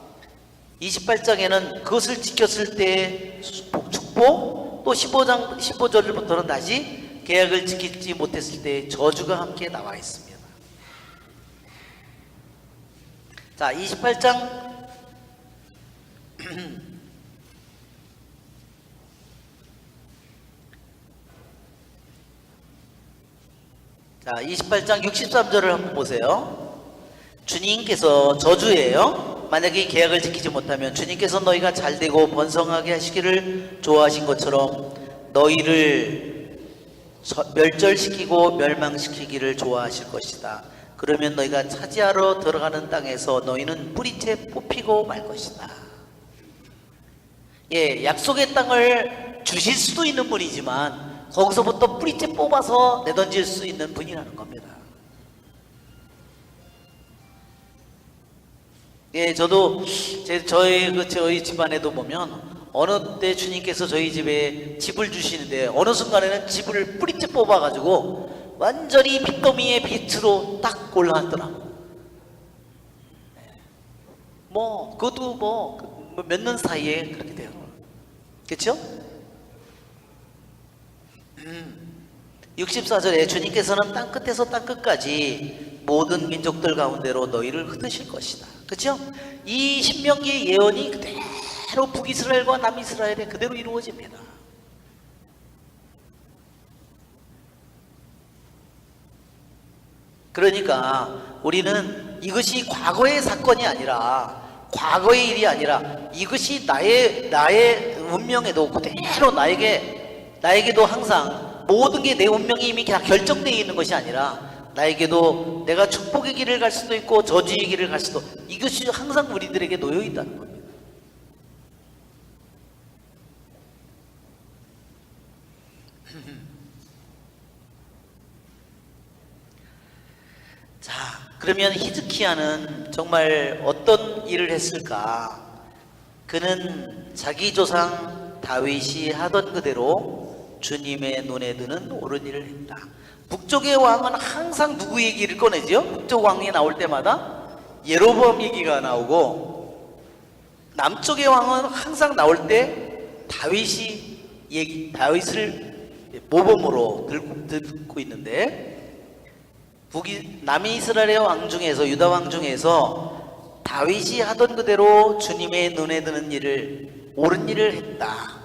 28장에는 그것을 지켰을 때의 축복, 또 15절부터는 다시 계약을 지키지 못했을 때의 저주가 함께 나와 있습니다. 자, 28장 자, 28장 63절을 한번 보세요. 주님께서 저주예요. 만약에 계약을 지키지 못하면 주님께서 너희가 잘되고 번성하게 하시기를 좋아하신 것처럼 너희를 멸절시키고 멸망시키기를 좋아하실 것이다. 그러면 너희가 차지하러 들어가는 땅에서 너희는 뿌리째 뽑히고 말 것이다. 예, 약속의 땅을 주실 수도 있는 분이지만 거기서부터 뿌리째 뽑아서 내던질 수 있는 분이라는 겁니다. 예, 저도 저희 집안에도 보면 어느 때 주님께서 저희 집에 집을 주시는데 어느 순간에는 집을 뿌리째 뽑아가지고 완전히 빚더미의 빛으로 딱 올라왔더라고. 뭐 그것도 뭐 몇 년 사이에 그렇게 돼요. 그렇죠? 64절에 주님께서는 땅끝에서 땅끝까지 모든 민족들 가운데로 너희를 흩으실 것이다. 그렇죠? 이 신명기의 예언이 그대로 북이스라엘과 남이스라엘에 그대로 이루어집니다. 그러니까 우리는 이것이 과거의 사건이 아니라, 과거의 일이 아니라 이것이 나의 운명에도 그대로 나에게도 항상 모든 게 내 운명이 이미 다 결정되어 있는 것이 아니라 나에게도 내가 축복의 길을 갈 수도 있고 저주의 길을 갈 수도, 이것이 항상 우리들에게 놓여 있다는 겁니다. 자, 그러면 히즈키야는 정말 어떤 일을 했을까? 그는 자기 조상 다윗이 하던 그대로 주님의 눈에 드는 옳은 일을 했다. 북쪽의 왕은 항상 누구 얘기를 꺼내죠? 북쪽 왕이 나올 때마다 예로보암 얘기가 나오고, 남쪽의 왕은 항상 나올 때 다윗을 모범으로 듣고 있는데, 남이스라엘의 왕 중에서, 유다 왕 중에서 다윗이 하던 그대로 주님의 눈에 드는 일을, 옳은 일을 했다.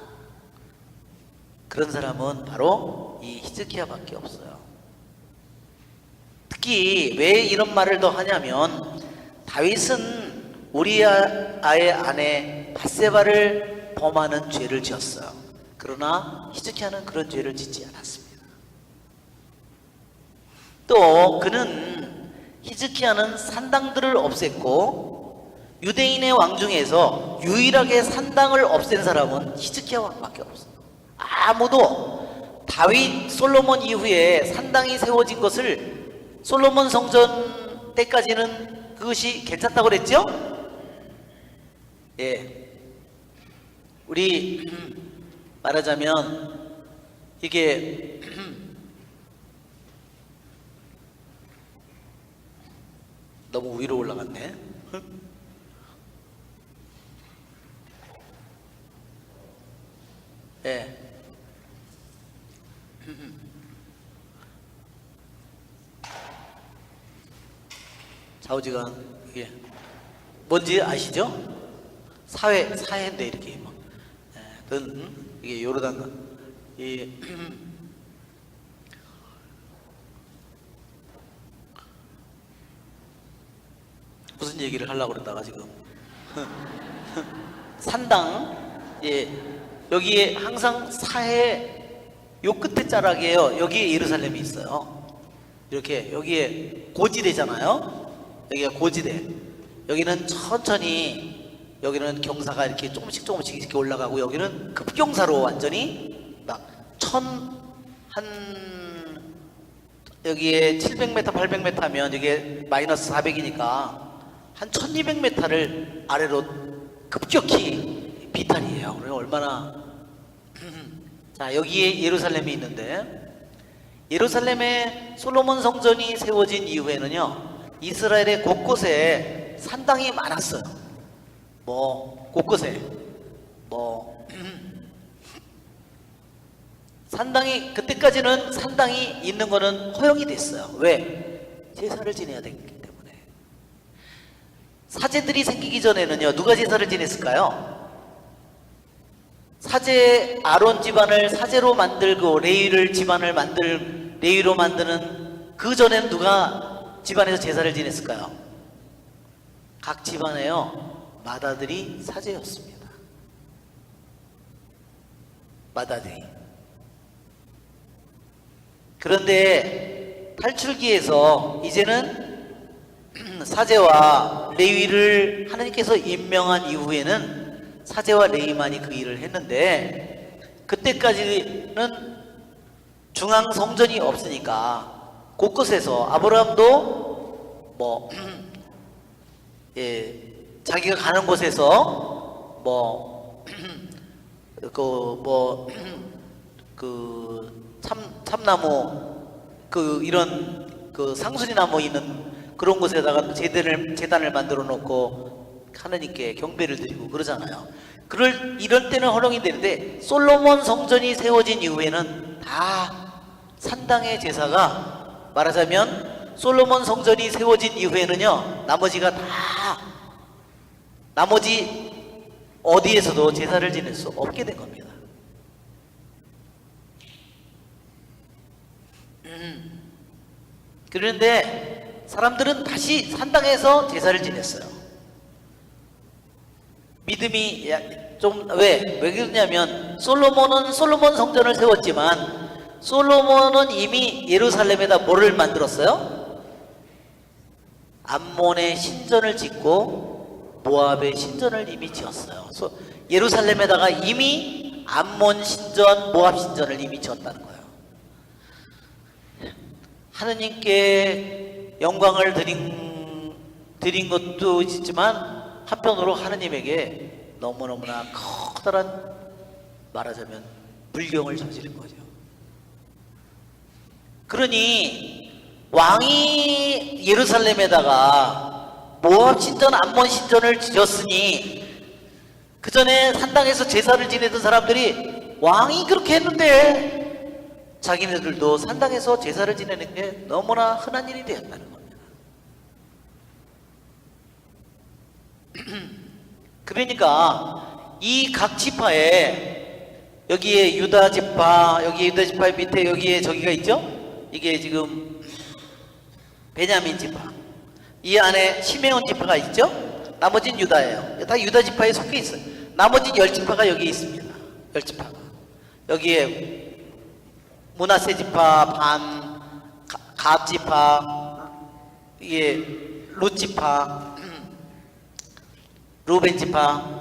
그런 사람은 바로 이 히즈키야밖에 없어요. 특히 왜 이런 말을 더 하냐면, 다윗은 우리아의 아내 밧세바를 범하는 죄를 지었어요. 그러나 히즈키야는 그런 죄를 짓지 않았습니다. 또 그는, 히즈키야는 산당들을 없앴고, 유대인의 왕 중에서 유일하게 산당을 없앤 사람은 히즈키야 왕밖에 없어요. 아무도 다윗, 솔로몬 이후에 산당이 세워진 것을, 솔로몬 성전 때까지는 그것이 괜찮다고 그랬죠? 예. 우리 말하자면 이게 너무 위로 올라갔네. 예. 좌우지간, 이게 뭔지 아시죠? 사회인데 이렇게 막, 이게 요르단강, 이 무슨 얘기를 하려고 그러다가 지금 산당, 예, 여기에 항상 사해 요 끝에 자락이에요. 여기에 예루살렘이 있어요. 이렇게 여기에 고지대잖아요. 여기가 고지대. 여기는 천천히, 여기는 경사가 이렇게 조금씩 이렇게 올라가고, 여기는 급경사로 완전히 막 여기에 700m, 800m 하면 이게 마이너스 400이니까 한 1200m를 아래로 급격히 비탈이에요. 그래서 얼마나 자, 여기에 예루살렘이 있는데, 예루살렘에 솔로몬 성전이 세워진 이후에는요, 이스라엘의 곳곳에 산당이 많았어요. 곳곳에 산당이, 그때까지는 산당이 있는 거는 허용이 됐어요. 왜? 제사를 지내야 되기 때문에. 사제들이 생기기 전에는요, 누가 제사를 지냈을까요? 아론 집안을 사제로 만들고 레위로 만드는 그 전에는 누가 집안에서 제사를 지냈을까요? 각 집안에요, 맏아들이 사제였습니다. 맏아들이. 그런데 탈출기에서 이제는 사제와 레위를 하나님께서 임명한 이후에는 사제와 레위만이 그 일을 했는데, 그때까지는 중앙 성전이 없으니까 곳곳에서 아브라함도 자기가 가는 곳에서 참나무, 이런 상수리 나무 있는 그런 곳에다가 제단을 만들어 놓고 하나님께 경배를 드리고 그러잖아요. 이럴 때는 허용이 되는데, 솔로몬 성전이 세워진 이후에는 다 산당의 제사가, 말하자면 솔로몬 성전이 세워진 이후에는요, 나머지 어디에서도 제사를 지낼 수 없게 된 겁니다. 그런데 사람들은 다시 산당에서 제사를 지냈어요. 믿음이 왜 그러냐면, 솔로몬은 솔로몬 성전을 세웠지만, 솔로몬은 이미 예루살렘에다 뭐를 만들었어요? 암몬의 신전을 짓고 모압의 신전을 이미 지었어요. 예루살렘에다가 이미 암몬 신전, 모압 신전을 이미 지었다는 거예요. 하느님께 영광을 드린 드린 것도 있지만 한편으로 하느님에게 너무너무나 커다란, 말하자면 불경을 저지른 거죠. 그러니 왕이 예루살렘에다가 모압 신전, 암몬 신전을 지었으니 그 전에 산당에서 제사를 지내던 사람들이 왕이 그렇게 했는데 자기네들도 산당에서 제사를 지내는 게 너무나 흔한 일이 되었다는 겁니다. 그러니까 이 각 지파에, 여기에 유다 지파, 여기에 유다 지파의 밑에 여기에 저기가 있죠? 이게 지금 베냐민 지파, 이 안에 시메온 지파가 있죠? 나머지는 유다예요. 다 유다 지파에 속해 있어요. 나머지 10지파가 여기 있습니다. 10지파가 여기에 므낫세 지파 반, 갓 지파, 이게 룻 지파, 루벤 지파,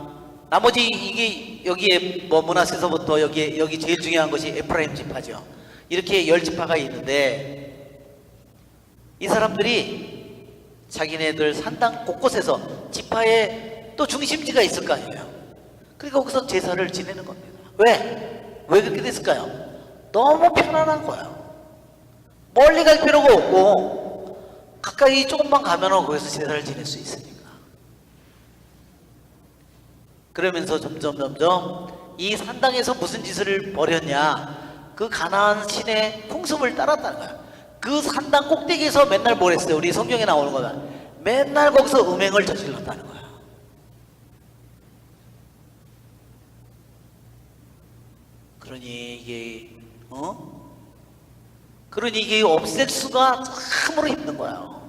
나머지 이게 여기에 뭐 므낫세서부터 여기 제일 중요한 것이 에프라임 지파죠. 이렇게 10지파가 있는데 이 사람들이 자기네들 산당 곳곳에서 지파에 또 중심지가 있을 거 아니에요. 그러니까 거기서 제사를 지내는 겁니다. 왜? 왜 그렇게 됐을까요? 너무 편안한 거예요. 멀리 갈 필요가 없고 가까이 조금만 가면 거기서 제사를 지낼 수 있으니까. 그러면서 점점 이 산당에서 무슨 짓을 벌였냐, 그 가나안 신의 풍습을 따랐다는 거예요. 그 산당 꼭대기에서 맨날 뭘 했어요? 우리 성경에 나오는 거다. 맨날 거기서 음행을 저질렀다는 거예요. 그러니 이게 없앨 수가 참으로 힘든 거예요.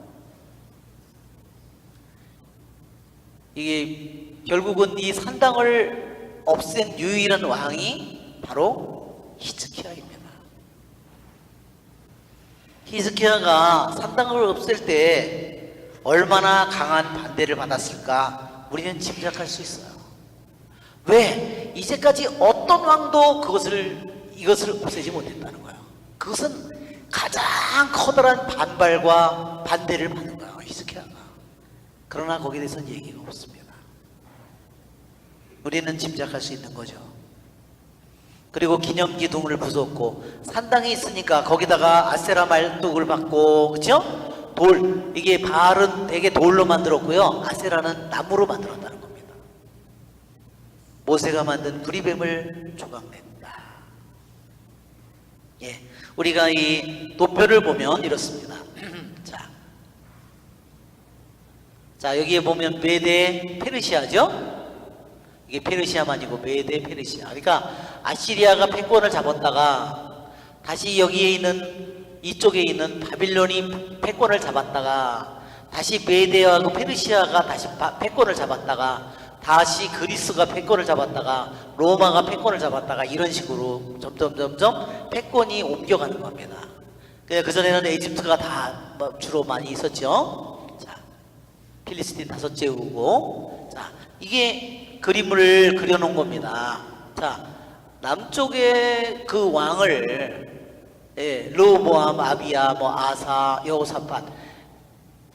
이게 결국은 이 산당을 없앤 유일한 왕이 바로 히스기야입니다. 히스기야가 산당을 없앨 때 얼마나 강한 반대를 받았을까 우리는 짐작할 수 있어요. 왜? 이제까지 어떤 왕도 이것을 없애지 못했다는 거예요. 그것은 가장 커다란 반발과 반대를 받는 거예요, 히스기야가. 그러나 거기에 대해서는 얘기가 없습니다. 우리는 짐작할 수 있는 거죠. 그리고 기념기둥을 부쉈고, 산당이 있으니까 거기다가 아세라 말뚝을 받고, 그쵸? 이게 바알은 되게 돌로 만들었고요, 아세라는 나무로 만들었다는 겁니다. 모세가 만든 구리뱀을 조각냈다. 예, 우리가 이 도표를 보면 이렇습니다. 자, 여기에 보면 메데 페르시아죠? 이게 페르시아만이고 메데 페르시아. 그러니까 아시리아가 패권을 잡았다가 다시 여기에 있는, 이쪽에 있는 바빌론이 패권을 잡았다가 다시 메데하고 페르시아가 다시 패권을 잡았다가 다시 그리스가 패권을 잡았다가 로마가 패권을 잡았다가 이런 식으로 점점 패권이 옮겨가는 겁니다. 그전에는 이집트가 다 주로 많이 있었죠. 자, 필리스틴 5째 우고, 자, 이게 그림을 그려놓은 겁니다. 자, 남쪽에 그 왕을, 르호보암, 아비야, 아사, 여호사밧,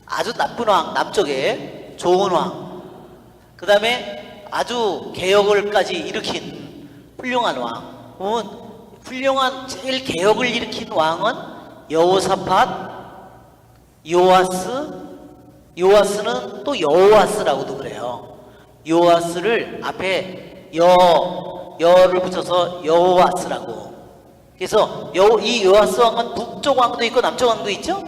아주 나쁜 왕, 남쪽에 좋은 왕, 그 다음에 아주 개혁을까지 일으킨 훌륭한 왕. 훌륭한 제일 개혁을 일으킨 왕은 여호사밧, 요아스는 또 여호아스라고도 그래요. 요아스를 앞에 여를 붙여서 여호아스라고. 그래서 이 요아스 왕은 북쪽 왕도 있고 남쪽 왕도 있죠.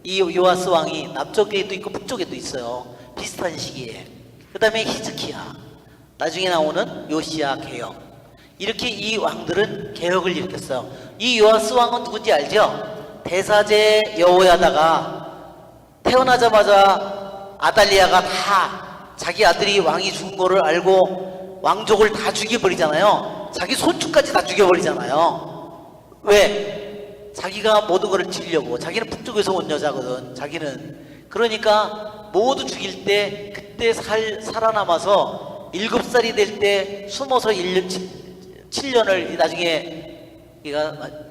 이 요아스 왕이 남쪽에도 있고 북쪽에도 있어요. 비슷한 시기에. 그 다음에 히스기야, 나중에 나오는 요시야 개혁. 이렇게 이 왕들은 개혁을 일으켰어요. 이 요아스 왕은 누군지 알죠? 대사제 여호야다가 태어나자마자 아달리아가 다 자기 아들이 왕이 죽은 거를 알고 왕족을 다 죽여버리잖아요. 자기 손주까지 다 죽여버리잖아요. 왜? 자기가 모든 거를 지려고. 자기는 북쪽에서 온 여자거든, 자기는. 그러니까 모두 죽일 때 그때 살아남아서 7살이 될 때 숨어서 7년을 나중에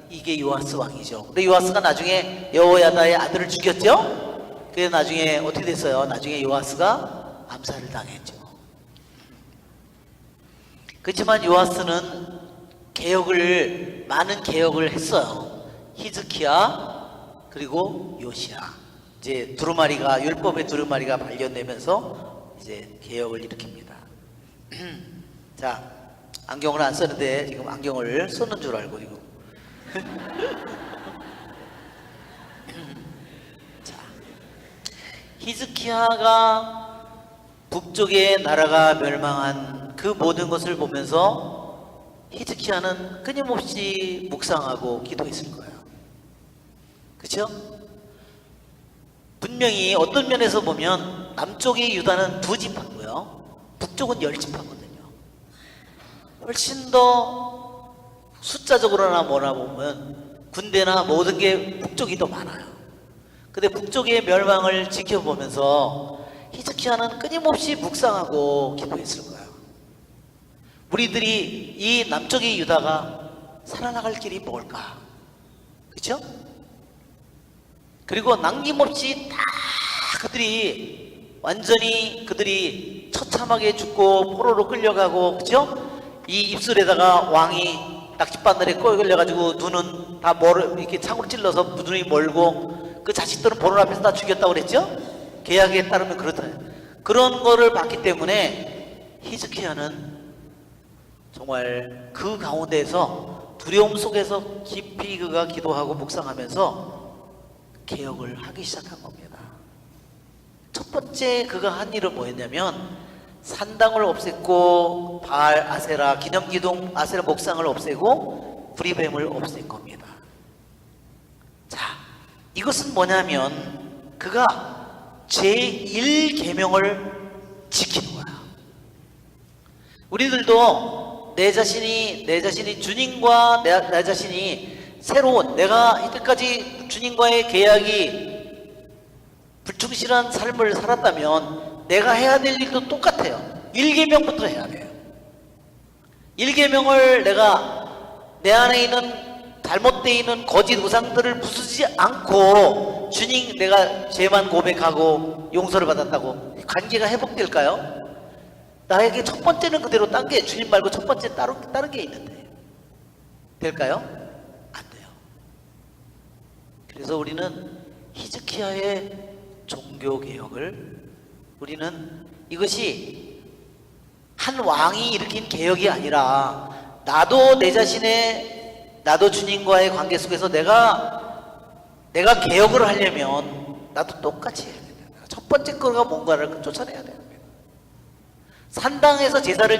이게 요아스 왕이죠. 근데 요아스가 나중에 여호야다의 아들을 죽였죠. 그게 나중에 어떻게 됐어요? 나중에 요아스가 암살을 당했죠. 그렇지만 요아스는 많은 개혁을 했어요. 히즈키야 그리고 요시야. 이제 두루마리가, 율법의 두루마리가 발견되면서 이제 개혁을 일으킵니다. 자, 안경을 안 썼는데 지금 안경을 썼는 줄 알고 지금. 자, 히즈키야가 북쪽의 나라가 멸망한 그 모든 것을 보면서 히즈키야는 끊임없이 묵상하고 기도했을 거예요. 그렇죠? 분명히 어떤 면에서 보면 남쪽의 유다는 2지파고요, 북쪽은 10지파거든요. 훨씬 더 숫자적으로나 뭐나 보면 군대나 모든 게 북쪽이 더 많아요. 근데 북쪽의 멸망을 지켜보면서 히즈키야는 끊임없이 묵상하고 기도했을 거예요. 우리들이 이 남쪽의 유다가 살아나갈 길이 뭘까? 그렇죠? 그리고 남김없이 다 그들이 처참하게 죽고 포로로 끌려가고, 그죠? 이 입술에다가 왕이 낙지바늘에 끌려가지고 눈은 다 이렇게 창으로 찔러서 눈이 멀고, 그 자식들은 보는 앞에서 다 죽였다고 그랬죠? 계약에 따르면 그렇다. 그런 거를 봤기 때문에 히즈키야는 정말 그 가운데에서 두려움 속에서 깊이 그가 기도하고 묵상하면서 개혁을 하기 시작한 겁니다. 첫 번째 그가 한 일은 뭐였냐면 산당을 없앴고 바알 아세라 기념기둥 아세라 목상을 없애고 브리뱀을 없앤 겁니다. 자, 이것은 뭐냐면 그가 제1계명을 지키는 거야. 우리들도 내 자신이 주님과 내 자신이 새로운, 내가 이때까지 주님과의 계약이 불충실한 삶을 살았다면 내가 해야 될 일도 똑같아요. 1계명부터 해야 돼요. 1계명을 내 안에 있는 잘못되어 있는 거짓 우상들을 부수지 않고 주님, 내가 죄만 고백하고 용서를 받았다고 관계가 회복될까요? 나에게 첫 번째는 그대로 딴 게, 주님 말고 첫 번째 다른 게 있는데 될까요? 안 돼요. 그래서 우리는 히즈키야의 종교개혁을, 우리는 이것이 한 왕이 일으킨 개혁이 아니라 나도 주님과의 관계 속에서 내가 개혁을 하려면 나도 똑같이 해야 됩니다. 첫 번째 거가 뭔가를 쫓아내야 됩니다. 산당에서 제사를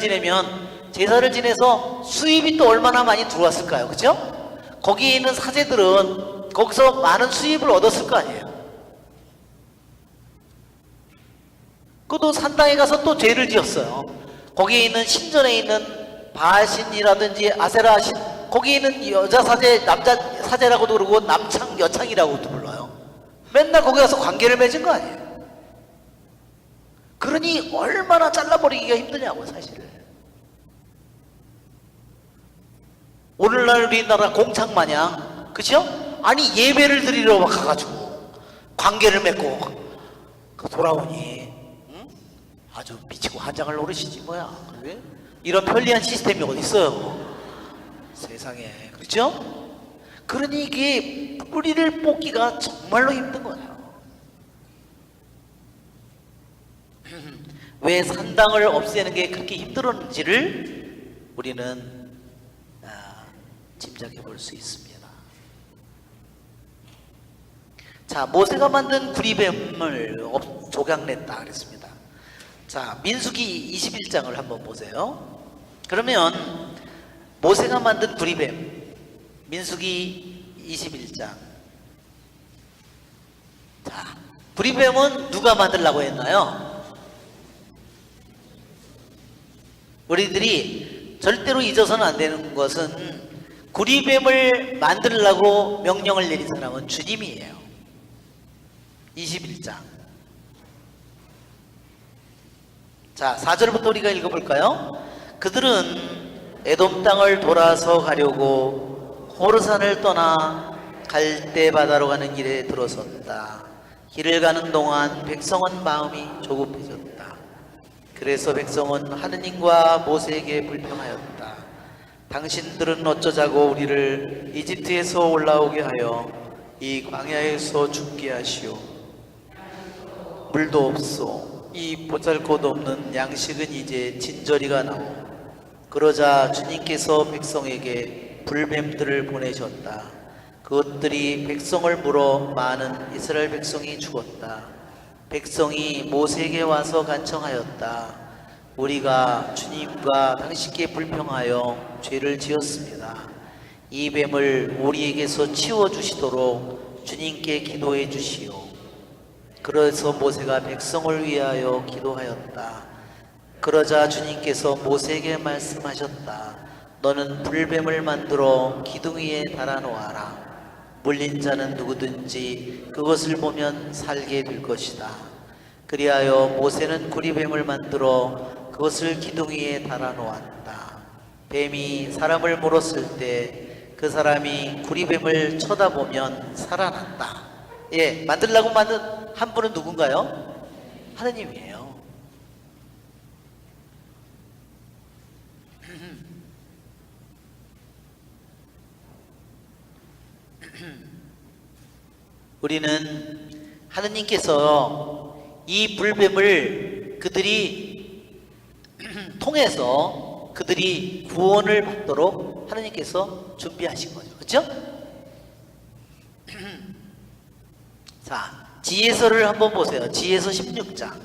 지내서 수입이 또 얼마나 많이 들어왔을까요? 그죠? 거기에 있는 사제들은 거기서 많은 수입을 얻었을 거 아니에요. 그도 산당에 가서 또 죄를 지었어요. 거기에 있는 신전에 있는 바알신이라든지 아세라신, 거기에 있는 여자 사제, 남자 사제라고도 그러고 남창, 여창이라고도 불러요. 맨날 거기 가서 관계를 맺은 거 아니에요. 그러니 얼마나 잘라버리기가 힘드냐고, 사실. 오늘날 우리나라 공창 마냥, 그죠? 아니 예배를 드리러 가가지고 관계를 맺고 돌아오니 아주 미치고 한장을 노르시지 뭐야. 그래? 이런 편리한 시스템이 어디 있어요? 세상에. 그렇죠? 그러니 이게 뿌리를 뽑기가 정말로 힘든 거예요. 왜 산당을 없애는 게 그렇게 힘들었는지를 우리는 짐작해 볼 수 있습니다. 자, 모세가 만든 구리뱀을 조각냈다 그랬습니다. 자, 민수기 21장을 한번 보세요. 그러면 모세가 만든 구리뱀, 민수기 21장. 자, 구리뱀은 누가 만들라고 했나요? 우리들이 절대로 잊어서는 안 되는 것은 구리뱀을 만들라고 명령을 내린 사람은 주님이에요. 21장. 자, 4절부터 우리가 읽어볼까요? 그들은 에돔 땅을 돌아서 가려고 호르산을 떠나 갈대 바다로 가는 길에 들어섰다. 길을 가는 동안 백성은 마음이 조급해졌다. 그래서 백성은 하느님과 모세에게 불평하였다. 당신들은 어쩌자고 우리를 이집트에서 올라오게 하여 이 광야에서 죽게 하시오. 물도 없소. 이 보잘것없는 양식은 이제 진저리가 나오. 그러자 주님께서 백성에게 불뱀들을 보내셨다. 그것들이 백성을 물어 많은 이스라엘 백성이 죽었다. 백성이 모세에게 와서 간청하였다. 우리가 주님과 당신께 불평하여 죄를 지었습니다. 이 뱀을 우리에게서 치워주시도록 주님께 기도해 주시오. 그래서 모세가 백성을 위하여 기도하였다. 그러자 주님께서 모세에게 말씀하셨다. 너는 불뱀을 만들어 기둥 위에 달아놓아라. 물린 자는 누구든지 그것을 보면 살게 될 것이다. 그리하여 모세는 구리뱀을 만들어 그것을 기둥 위에 달아놓았다. 뱀이 사람을 물었을 때 그 사람이 구리뱀을 쳐다보면 살아났다. 예, 만들라고 만든 한 분은 누군가요? 하느님이에요. 우리는 하느님께서 이 불뱀을 그들이 통해서 그들이 구원을 받도록 하느님께서 준비하신 거죠. 그렇죠? 자, 지혜서를 한번 보세요. 지혜서 16장.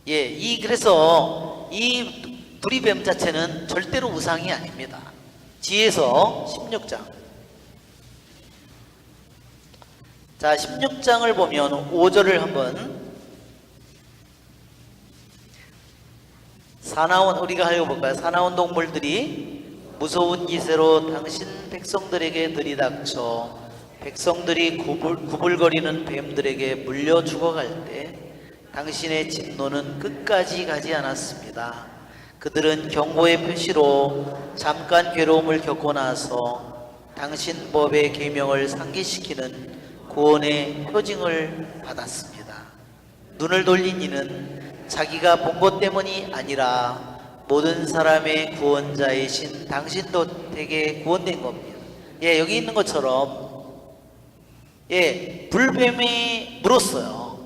예, 그래서 이 구리뱀 자체는 절대로 우상이 아닙니다. 지혜서 16장. 자, 16장을 보면 5절을 한번 우리가 읽어볼까요? 사나운 동물들이 무서운 기세로 당신 백성들에게 들이닥쳐 백성들이 구불거리는 뱀들에게 물려 죽어갈 때 당신의 진노는 끝까지 가지 않았습니다. 그들은 경고의 표시로 잠깐 괴로움을 겪고 나서 당신 법의 계명을 상기시키는 구원의 표징을 받았습니다. 눈을 돌린 이는 자기가 본 것 때문이 아니라 모든 사람의 구원자이신 당신도 되게 구원된 겁니다. 예, 여기 있는 것처럼 불뱀이 물었어요.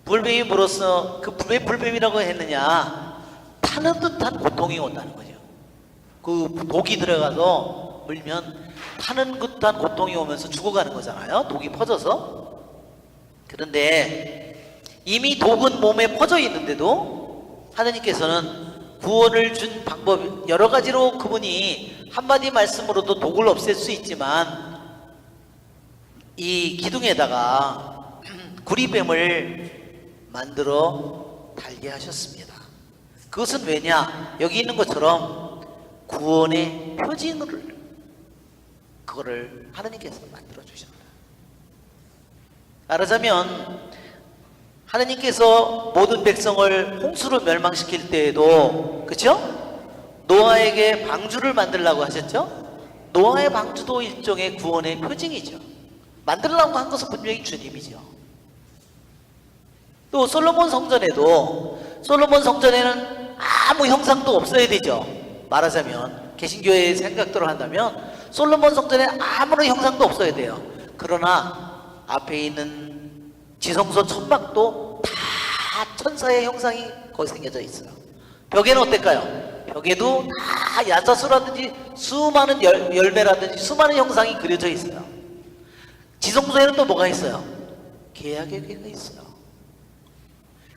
불뱀이 물었어. 왜 불뱀이라고 했느냐? 타는 듯한 고통이 온다는 거죠. 그 독이 들어가서 물면 타는 듯한 고통이 오면서 죽어가는 거잖아요. 독이 퍼져서. 그런데 이미 독은 몸에 퍼져 있는데도 하느님께서는 구원을 준 방법 여러 가지로 그분이 한마디 말씀으로도 독을 없앨 수 있지만 이 기둥에다가 구리뱀을 만들어 달게 하셨습니다. 그것은 왜냐? 여기 있는 것처럼 구원의 표징을 그거를 하느님께서 만들어 주셨다. 말하자면 하느님께서 모든 백성을 홍수로 멸망시킬 때에도 그렇죠? 노아에게 방주를 만들라고 하셨죠? 노아의 방주도 일종의 구원의 표징이죠. 만들라고 한 것은 분명히 주님이죠. 또 솔로몬 성전에는 아무 형상도 없어야 되죠. 말하자면 개신교의 생각대로 한다면 솔로몬 성전에 아무런 형상도 없어야 돼요. 그러나 앞에 있는 지성소 천막도 다 천사의 형상이 거기 생겨져 있어요. 벽에는 어떨까요? 벽에도 다 야자수라든지 수많은 열매라든지 수많은 형상이 그려져 있어요. 지성소에는 또 뭐가 있어요? 계약의 궤가 있어요.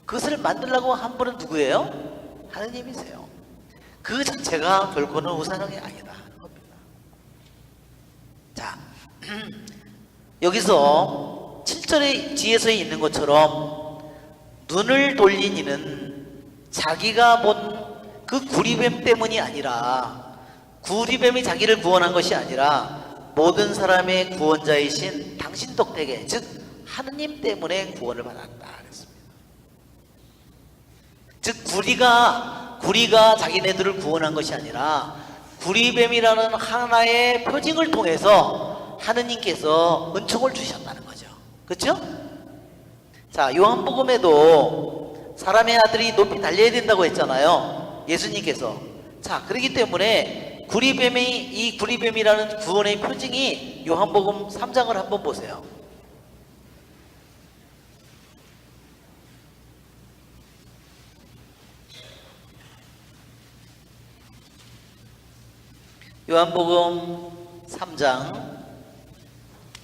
그것을 만들려고 한 분은 누구예요? 하느님이세요. 그 자체가 결코는 우상이 아니다 하는 겁니다. 자, 여기서 7절의 지혜서에 있는 것처럼 눈을 돌린 이는 자기가 본 그 구리뱀 때문이 아니라 구리뱀이 자기를 구원한 것이 아니라 모든 사람의 구원자이신 당신 덕택에 즉 하느님 때문에 구원을 받았다 그랬습니다. 즉 구리가 자기네들을 구원한 것이 아니라 구리뱀이라는 하나의 표징을 통해서 하느님께서 은총을 주셨다는 거죠. 그렇죠? 자, 요한복음에도 사람의 아들이 높이 달려야 된다고 했잖아요, 예수님께서. 자, 그렇기 때문에 이 구리뱀이라는 구원의 표징이 요한복음 3장을 한번 보세요. 요한복음 3장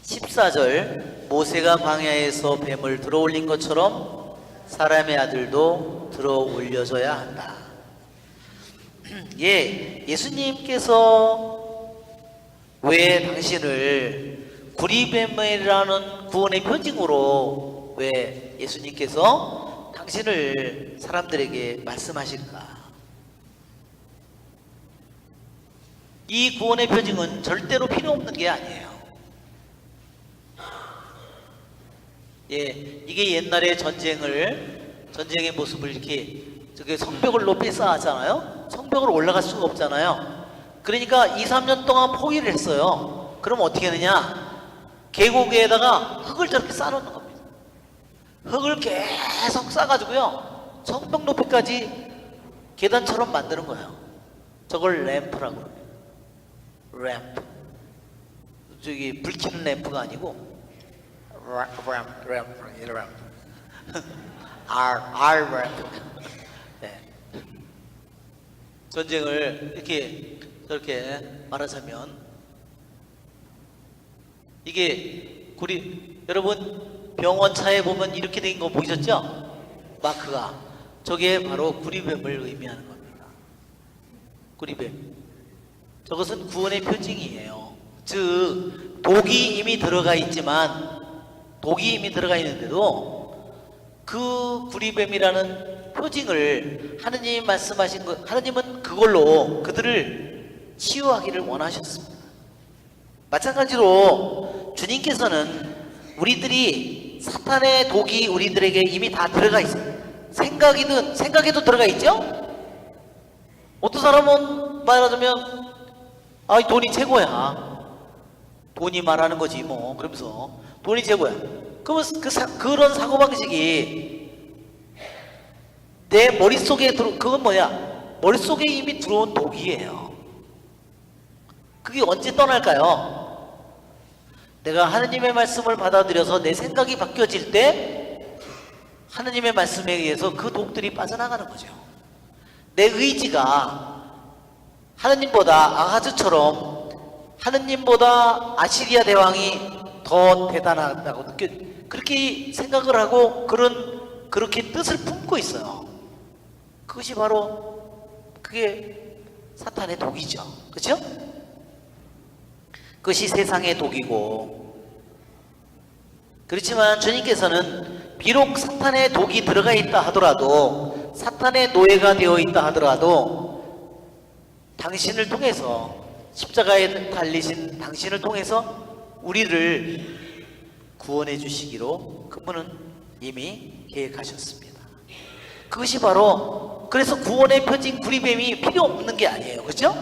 14절, 모세가 광야에서 뱀을 들어올린 것처럼 사람의 아들도 들어올려져야 한다. 예, 예수님께서 왜 당신을 구리뱀이라는 구원의 표징으로 왜 예수님께서 당신을 사람들에게 말씀하실까? 이 구원의 표징은 절대로 필요 없는 게 아니에요. 예, 이게 옛날에 전쟁의 모습을 이렇게 저기 성벽을 높이 쌓았잖아요. 성벽을 올라갈 수가 없잖아요. 그러니까 2, 3년 동안 포기를 했어요. 그럼 어떻게 하느냐? 계곡에다가 흙을 저렇게 쌓아놓는 겁니다. 흙을 계속 쌓아가지고요, 성벽 높이까지 계단처럼 만드는 거예요. 저걸 램프라고 합니다. 램프. 저기 불 켜는 램프가 아니고 램프. 네. 전쟁을 이렇게 저렇게 말하자면, 이게 여러분 병원 차에 보면 이렇게 된 거 보이셨죠? 마크가. 저게 바로 구리뱀을 의미하는 겁니다. 구리뱀. 저것은 구원의 표징이에요. 즉, 독이 이미 들어가 있는데도 그 구리뱀이라는 표징을 하느님이 말씀하신 것, 하느님은 그걸로 그들을 치유하기를 원하셨습니다. 마찬가지로 주님께서는 우리들이 사탄의 독이 우리들에게 이미 다 들어가 있어요. 생각에도 들어가 있죠? 어떤 사람은 말하자면 돈이 최고야. 돈이 말하는 거지 뭐. 그러면서 돈이 최고야. 그러면 그런 사고방식이 내 머릿속에 그건 뭐야? 머릿속에 이미 들어온 독이에요. 그게 언제 떠날까요? 내가 하느님의 말씀을 받아들여서 내 생각이 바뀌어질 때 하느님의 말씀에 의해서 그 독들이 빠져나가는 거죠. 내 의지가 하느님보다 아하즈처럼 하느님보다 아시리아 대왕이 더 대단하다고 그렇게 생각을 하고 그렇게 뜻을 품고 있어요. 그것이 바로 그게 사탄의 독이죠. 그렇죠? 그것이 세상의 독이고, 그렇지만 주님께서는 비록 사탄의 독이 들어가 있다 하더라도, 사탄의 노예가 되어 있다 하더라도 당신을 통해서, 십자가에 달리신 당신을 통해서 우리를 구원해 주시기로 그분은 이미 계획하셨습니다. 그것이 바로, 그래서 구원의 표징 구리뱀이 필요 없는 게 아니에요. 그렇죠?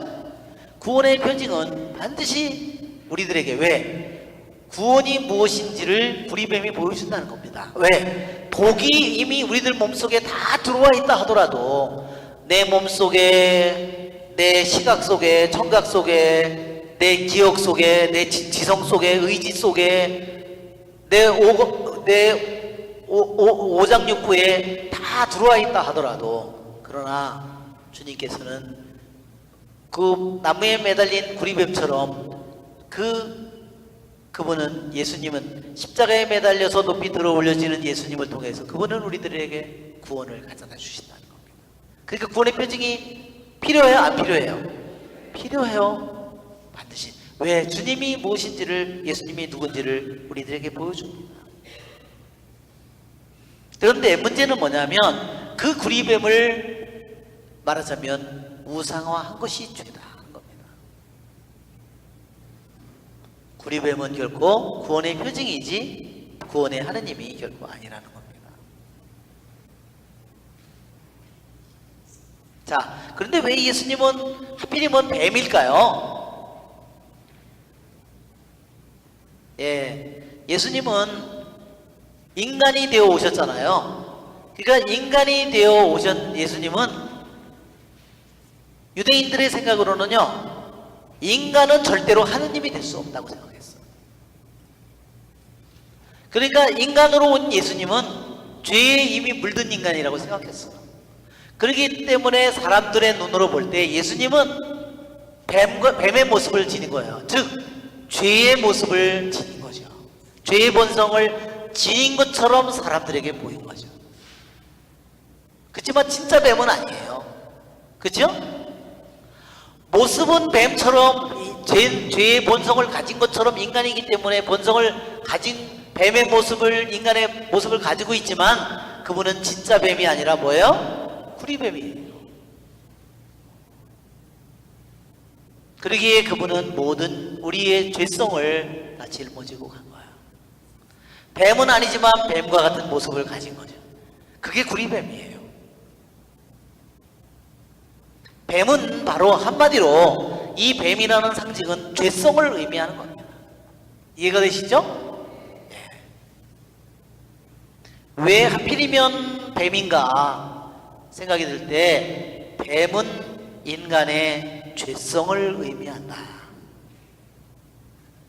구원의 표징은 반드시 우리들에게, 왜? 구원이 무엇인지를 구리뱀이 보여준다는 겁니다. 왜? 독이 이미 우리들 몸속에 다 들어와 있다 하더라도 내 몸속에, 내 시각 속에, 청각 속에, 내 기억 속에, 내 지성 속에, 의지 속에, 내 오장육부에 다 들어와 있다 하더라도, 그러나 주님께서는 그 나무에 매달린 구리뱀처럼 그분은, 예수님은 십자가에 매달려서 높이 들어 올려지는 예수님을 통해서 그분은 우리들에게 구원을 가져다 주신다는 겁니다. 그러니까 구원의 표징이 필요해요? 안 필요해요? 필요해요. 반드시. 왜? 주님이 무엇인지를, 예수님이 누군지를 우리들에게 보여줍니다. 그런데 문제는 뭐냐면 그 구리뱀을 말하자면 우상화한 것이 죄다 하는 겁니다. 구리뱀은 결코 구원의 표징이지 구원의 하느님이 결코 아니라는 겁니다. 자, 그런데 왜 예수님은 하필이면 뱀일까요? 예, 예수님은 인간이 되어 오셨잖아요. 그러니까 인간이 되어 오신 예수님은 유대인들의 생각으로는요, 인간은 절대로 하느님이 될 수 없다고 생각했어요. 그러니까 인간으로 온 예수님은 죄에 이미 물든 인간이라고 생각했어요. 그렇기 때문에 사람들의 눈으로 볼 때 예수님은 뱀의 모습을 지닌 거예요. 즉 죄의 모습을 지닌 거죠. 죄의 본성을 지닌 것처럼 사람들에게 보인 거죠. 그렇지만 진짜 뱀은 아니에요. 그렇죠? 모습은 뱀처럼 죄의 본성을 가진 것처럼 인간이기 때문에 본성을 가진 뱀의 모습을, 인간의 모습을 가지고 있지만 그분은 진짜 뱀이 아니라 뭐예요? 구리뱀이에요. 그러기에 그분은 모든 우리의 죄성을 다 짊어지고 간 거예요. 뱀은 아니지만 뱀과 같은 모습을 가진 거죠. 그게 구리뱀이에요. 뱀은 바로 한마디로 이 뱀이라는 상징은 죄성을 의미하는 겁니다. 이해가 되시죠? 왜 하필이면 뱀인가 생각이 들 때 뱀은 인간의 죄성을 의미한다.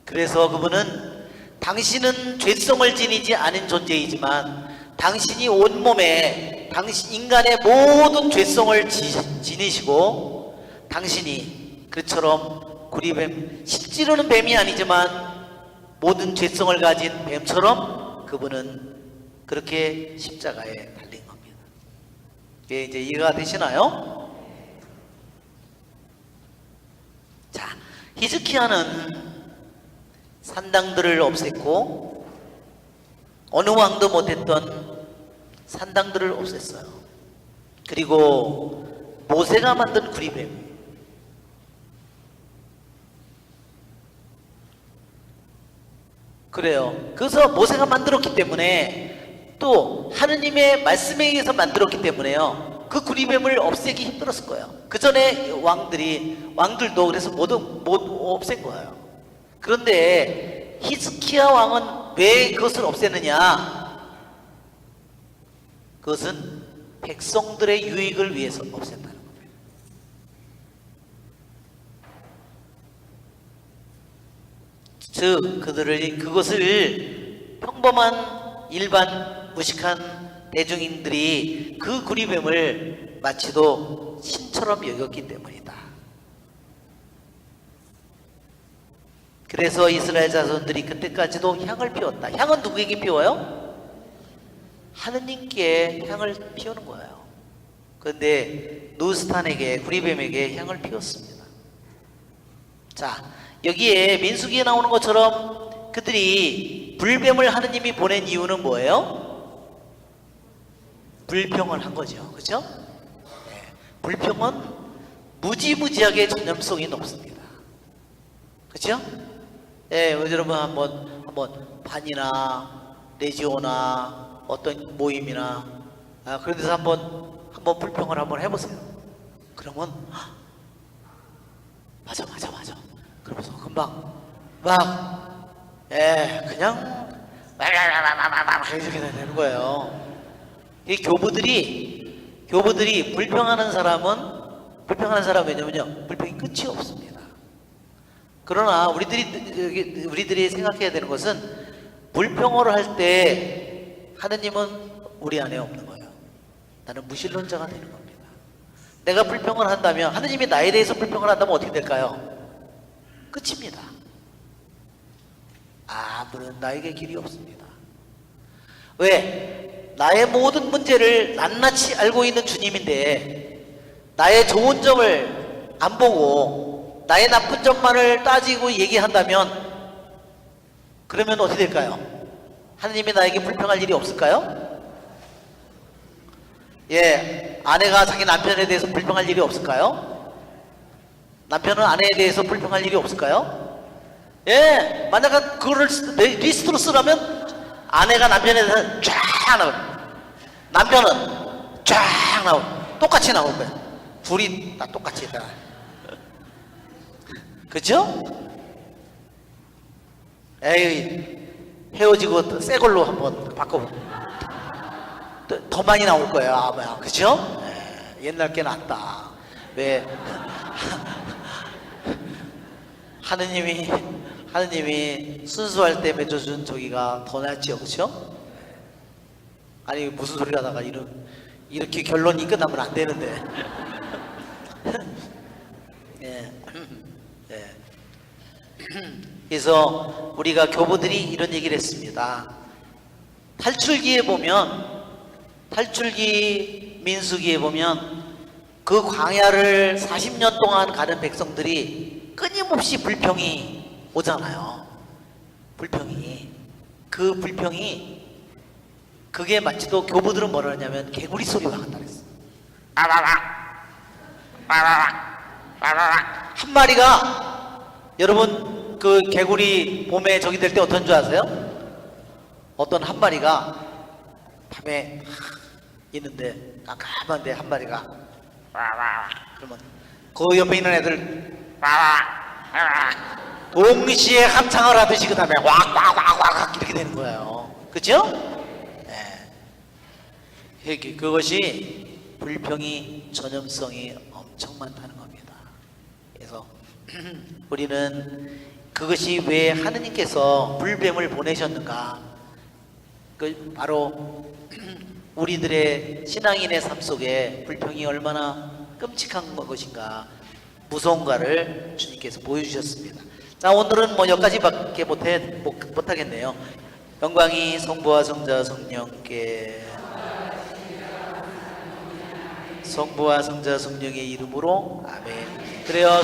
그래서 그분은 당신은 죄성을 지니지 않은 존재이지만 당신이 온몸에 인간의 모든 죄성을 지니시고 당신이 그처럼 구리뱀, 실제로는 뱀이 아니지만 모든 죄성을 가진 뱀처럼 그분은 그렇게 십자가에 달린 겁니다. 이게 이제 이해가 되시나요? 자, 히즈키야는 산당들을 없앴고 어느 왕도 못했던 산당들을 없앴어요. 그리고 모세가 만든 구리뱀, 그래요. 그래서 모세가 만들었기 때문에 또 하느님의 말씀에 의해서 만들었기 때문에요, 그 구리뱀을 없애기 힘들었을 거예요. 그 전에 왕들도 그래서 못 없앤 거예요. 그런데 히스키야 왕은 왜 그것을 없앴느냐? 그것은 백성들의 유익을 위해서 없앤다는 겁니다. 즉 그것을 평범한 일반 무식한 대중인들이 그 구리뱀을 마치도 신처럼 여겼기 때문이다. 그래서 이스라엘 자손들이 그때까지도 향을 피웠다. 향은 누구에게 피워요? 하느님께 향을 피우는 거예요. 그런데 누스탄에게, 구리뱀에게 향을 피웠습니다. 자, 여기에 민수기에 나오는 것처럼 그들이 불뱀을 하느님이 보낸 이유는 뭐예요? 불평을 한 거죠. 그렇죠? 네. 불평은 무지무지하게 전염성이 높습니다. 그렇죠? 예, 여러분 한번 반이나 레지오나 어떤 모임이나 그런 데서 한번 불평을 한번 해보세요. 그러면 맞아 그러면서 금방 그냥 이렇게 되는 거예요. 이 교부들이 불평하는 사람은 왜냐면요, 불평이 끝이 없습니다. 그러나 우리들이 생각해야 되는 것은 불평을 할 때 하느님은 우리 안에 없는 거예요. 나는 무신론자가 되는 겁니다. 내가 불평을 한다면, 하느님이 나에 대해서 불평을 한다면 어떻게 될까요? 끝입니다. 아무런 나에게 길이 없습니다. 왜? 나의 모든 문제를 낱낱이 알고 있는 주님인데 나의 좋은 점을 안 보고 나의 나쁜 점만을 따지고 얘기한다면 그러면 어떻게 될까요? 하느님이 나에게 불평할 일이 없을까요? 예, 아내가 자기 남편에 대해서 불평할 일이 없을까요? 남편은 아내에 대해서 불평할 일이 없을까요? 예, 만약 그거를 리스트로 쓰라면 아내가 남편에 대해서 쫙 나오고 남편은 쫙 나오고 똑같이 나올 거예요. 둘이 다 똑같이 다. 그죠? 에이, 헤어지고 새 걸로 한번 바꿔. 더 많이 나올 거예요 아마. 그죠? 옛날 게 낫다. 왜? 하느님이 순수할 때 맺어준 저기가 더 낫지요, 그죠? 아니 무슨 소리 하다가 이렇게 결론이 끝나면 안 되는데. 예. 예. 그래서 우리가 교부들이 이런 얘기를 했습니다. 탈출기에 보면, 탈출기 민수기에 보면 그 광야를 40년 동안 가는 백성들이 끊임없이 불평이 오잖아요. 불평이. 그 불평이, 그게 마치도 교부들은 뭐라 하냐면 개구리 소리가 나간다 그랬어. 한 마리가, 여러분 그 개구리 봄에 저기 될 때 어떤 줄 아세요? 어떤 한 마리가 밤에 있는데 깜깜한데 한 마리가 그러면 그 옆에 있는 애들 동시에 합창을 하듯이 그 다음에 왁왁왁왁 이렇게 되는 거예요. 그죠? 네. 그것이 불평이 전염성이 엄청 많다는 겁니다. 그래서 우리는 그것이 왜 하느님께서 불뱀을 보내셨는가, 그 바로 우리들의 신앙인의 삶 속에 불평이 얼마나 끔찍한 것인가, 무서운가를 주님께서 보여주셨습니다. 자, 오늘은 뭐 여기까지밖에 못하겠네요. 영광이 성부와 성자 성령께, 성부와 성자 성령의 이름으로 아멘. 그래요.